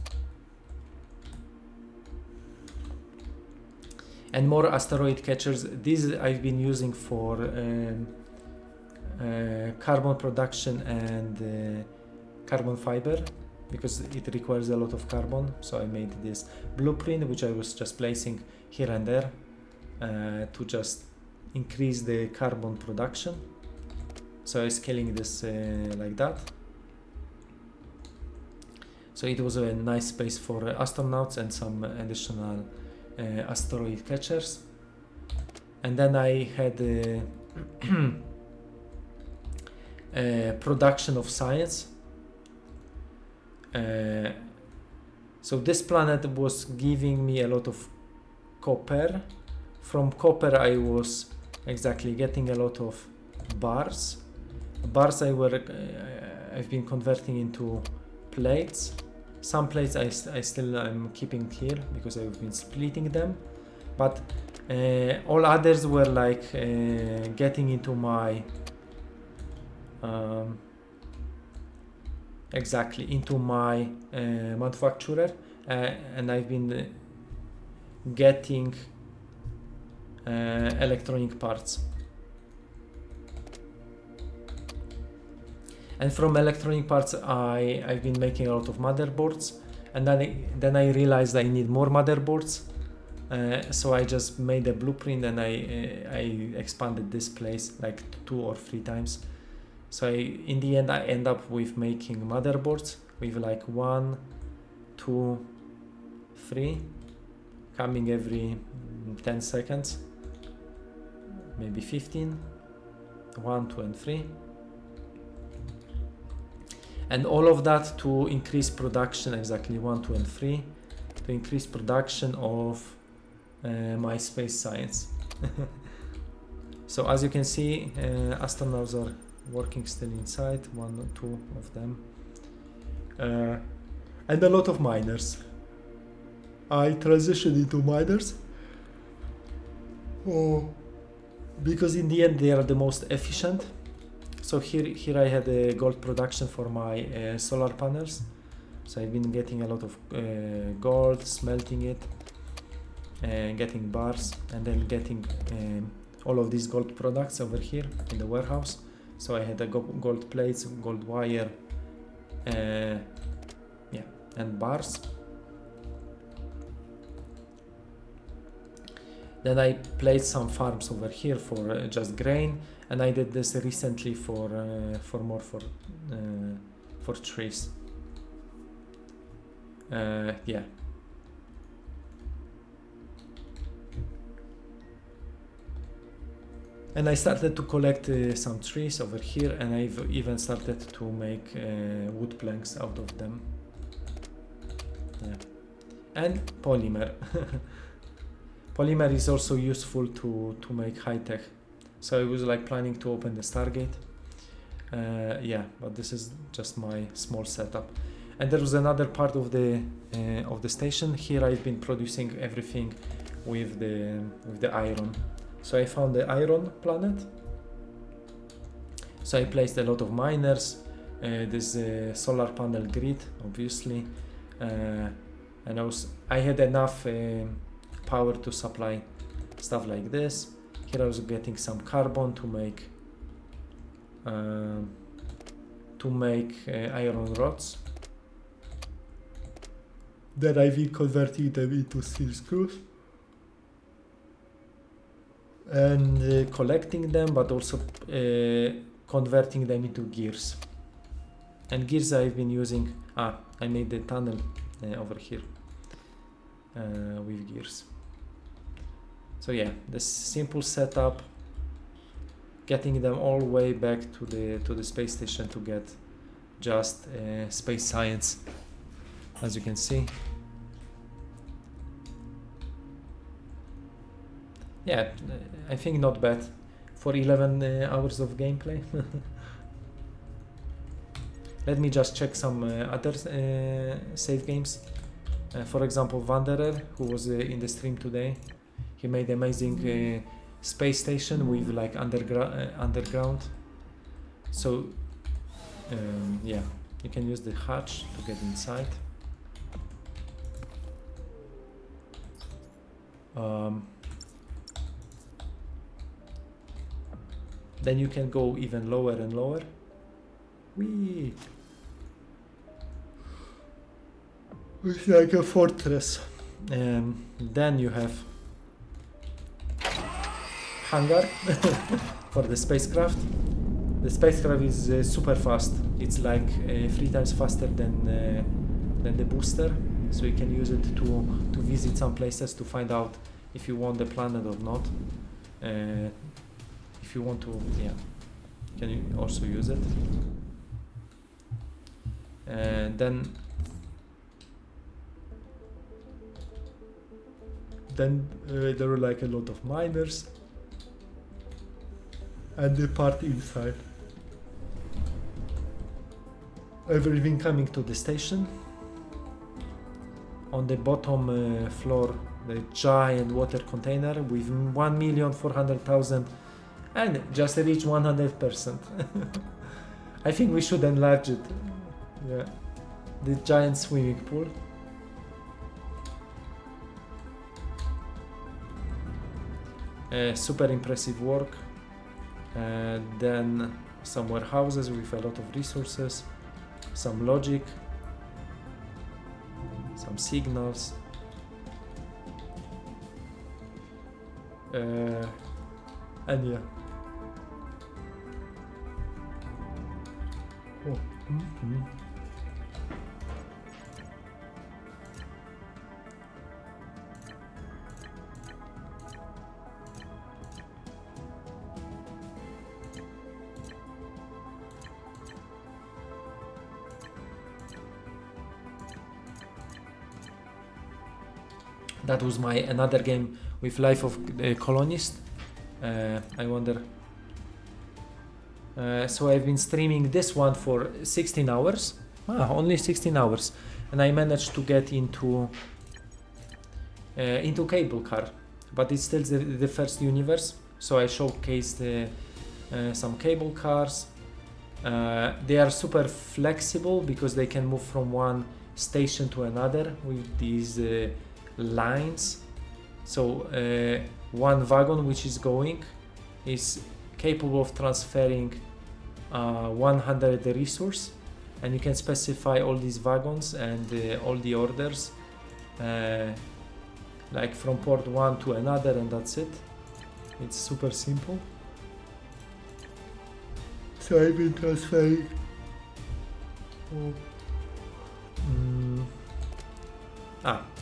A: And more asteroid catchers. These I've been using for carbon production and carbon fiber, because it requires a lot of carbon. So I made this blueprint, which I was just placing here and there to just increase the carbon production. So I'm scaling this like that. So it was a nice space for astronauts and some additional asteroid catchers. And then I had production of science. So this planet was giving me a lot of copper. From copper I was exactly getting a lot of bars. Bars I've been converting into plates. Some plates I still am keeping here because I've been splitting them, but all others were like getting into my into my manufacturer, and I've been getting electronic parts. And from electronic parts, I've been making a lot of motherboards, and then I realized I need more motherboards. So I just made a blueprint and I expanded this place like 2 or 3 times. So in the end I end up with making motherboards with like 1, 2, 3 coming every 10 seconds, maybe 15, 1, 2 and 3. And all of that to increase production, exactly 1, 2 and 3, to increase production of my space science. So as you can see, astronauts are working still inside, 1 or 2 of them, and a lot of miners. I transitioned into miners because in the end they are the most efficient. So here I had a gold production for my solar panels. So I've been getting a lot of gold, smelting it, getting bars, and then getting all of these gold products over here in the warehouse. So I had a gold plates, gold wire, yeah, and bars. Then I placed some farms over here for just grain, and I did this recently for trees. Yeah. And I started to collect some trees over here, and I've even started to make wood planks out of them. Yeah. And polymer. Polymer is also useful to make high-tech. So I was like planning to open the Stargate. Yeah, but this is just my small setup. And there was another part of the station. Here I've been producing everything with the iron. So I found the iron planet. So I placed a lot of miners. This solar panel grid, obviously, and I had enough power to supply stuff like this. Here I was getting some carbon to make iron rods. Then I've been converting them into steel screws and collecting them, but also converting them into gears. And gears I've been using. I made the tunnel over here with gears. So yeah, this simple setup, getting them all the way back to the space station to get just space science, as you can see. Yeah, I think not bad for 11 hours of gameplay. Let me just check some other save games. For example, Wanderer, who was in the stream today, he made amazing space station with like underground. So yeah, you can use the hatch to get inside. Then you can go even lower and lower. Whee! It's like a fortress. Then you have hangar for the spacecraft. The spacecraft is super fast. It's like 3 times faster than the booster. So you can use it to visit some places to find out if you want the planet or not. If you want to, yeah, can you also use it. And then there are like a lot of miners and the part inside. Everything coming to the station. On the bottom floor, the giant water container with 1,400,000 and just reach 100%. I think we should enlarge it. Yeah, the giant swimming pool. Super impressive work. Then some warehouses with a lot of resources, some logic, some signals. And yeah. Oh. Mm-hmm. That was my another game with Life of Colonist. I wonder. So I've been streaming this one for 16 hours. Only 16 hours, and I managed to get into cable car, but it's still the first universe. So I showcased some cable cars. They are super flexible because they can move from one station to another with these lines. So one wagon which is going is capable of transferring 100 resource, and you can specify all these wagons and all the orders like from port one to another, and that's it. It's super simple. So I've been transferring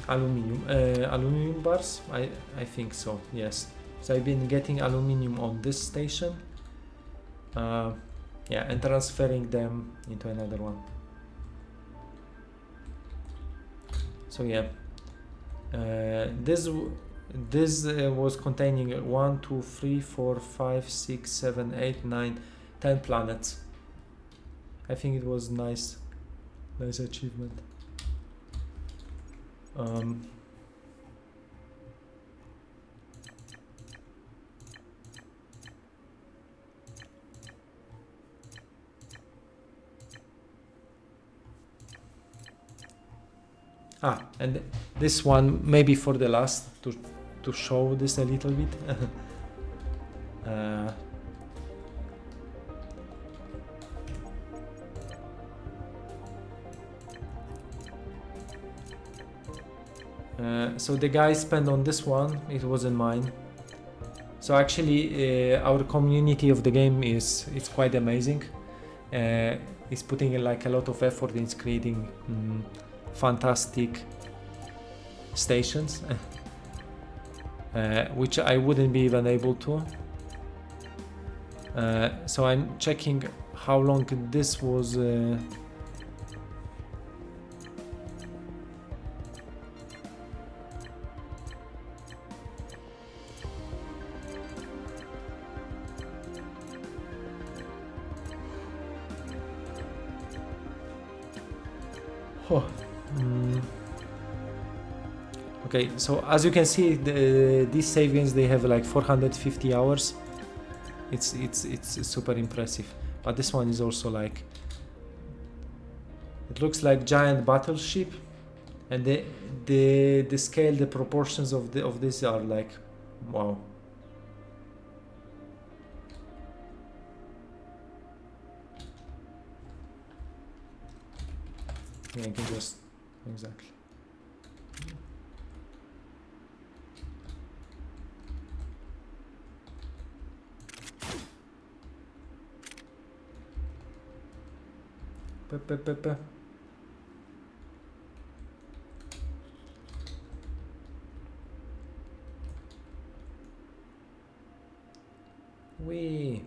A: aluminium bars. I think so, yes. So I've been getting aluminium on this station, and transferring them into another one. So yeah, this was containing 1, 2, 3, 4, 5, 6, 7, 8, 9, 10 planets. I think it was nice achievement. And this one maybe for the last to show this a little bit. So the guy spent on this one, it wasn't mine. So actually our community of the game it's quite amazing. It's putting like a lot of effort in creating fantastic stations, which I wouldn't be even able to. So I'm checking how long this was. Okay, so as you can see, these savings they have like 450 hours. It's super impressive. But this one is also like, it looks like giant battleship, and the scale, the proportions of this are like, wow. Yeah, I can just exactly. Wee.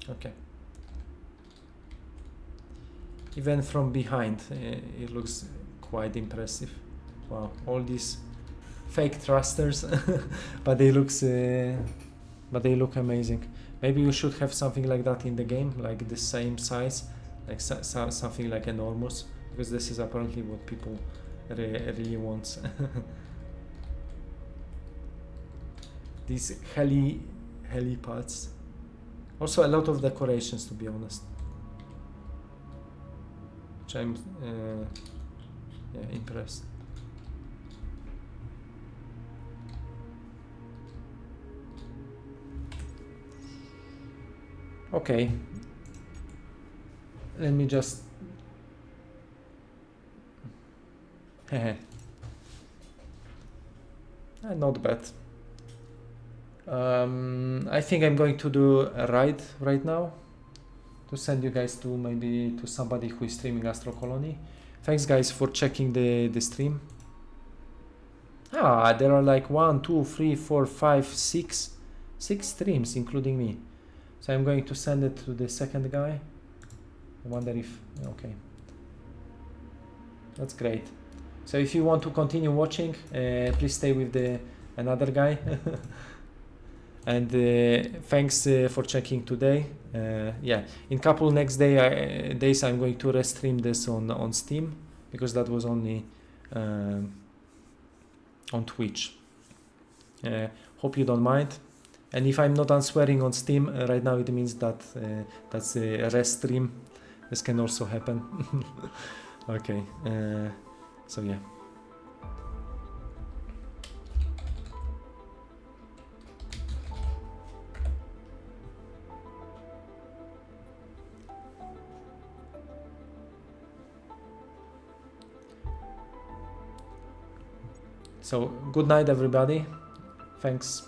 A: Okay. Even from behind, it looks quite impressive. Wow, all these fake thrusters, but they look amazing. Maybe you should have something like that in the game, like the same size, like something like enormous, because this is apparently what people really want. These helipads. Also a lot of decorations, to be honest. which I'm yeah, impressed. Okay, let me just not bad. I think I'm going to do a ride right now to send you guys to maybe to somebody who is streaming Astro Colony. Thanks guys for checking the stream. Ah, there are like 1, 2, 3, 4, 5, 6 streams including me. So I'm going to send it to the second guy. I wonder if, okay. That's great. So if you want to continue watching, please stay with the another guy. And thanks for checking today. Yeah, in couple next days I'm going to restream this on Steam, because that was only on Twitch. Hope you don't mind. And if I'm not answering on Steam right now, it means that that's a rest stream. This can also happen. Okay, so yeah. So good night everybody. Thanks.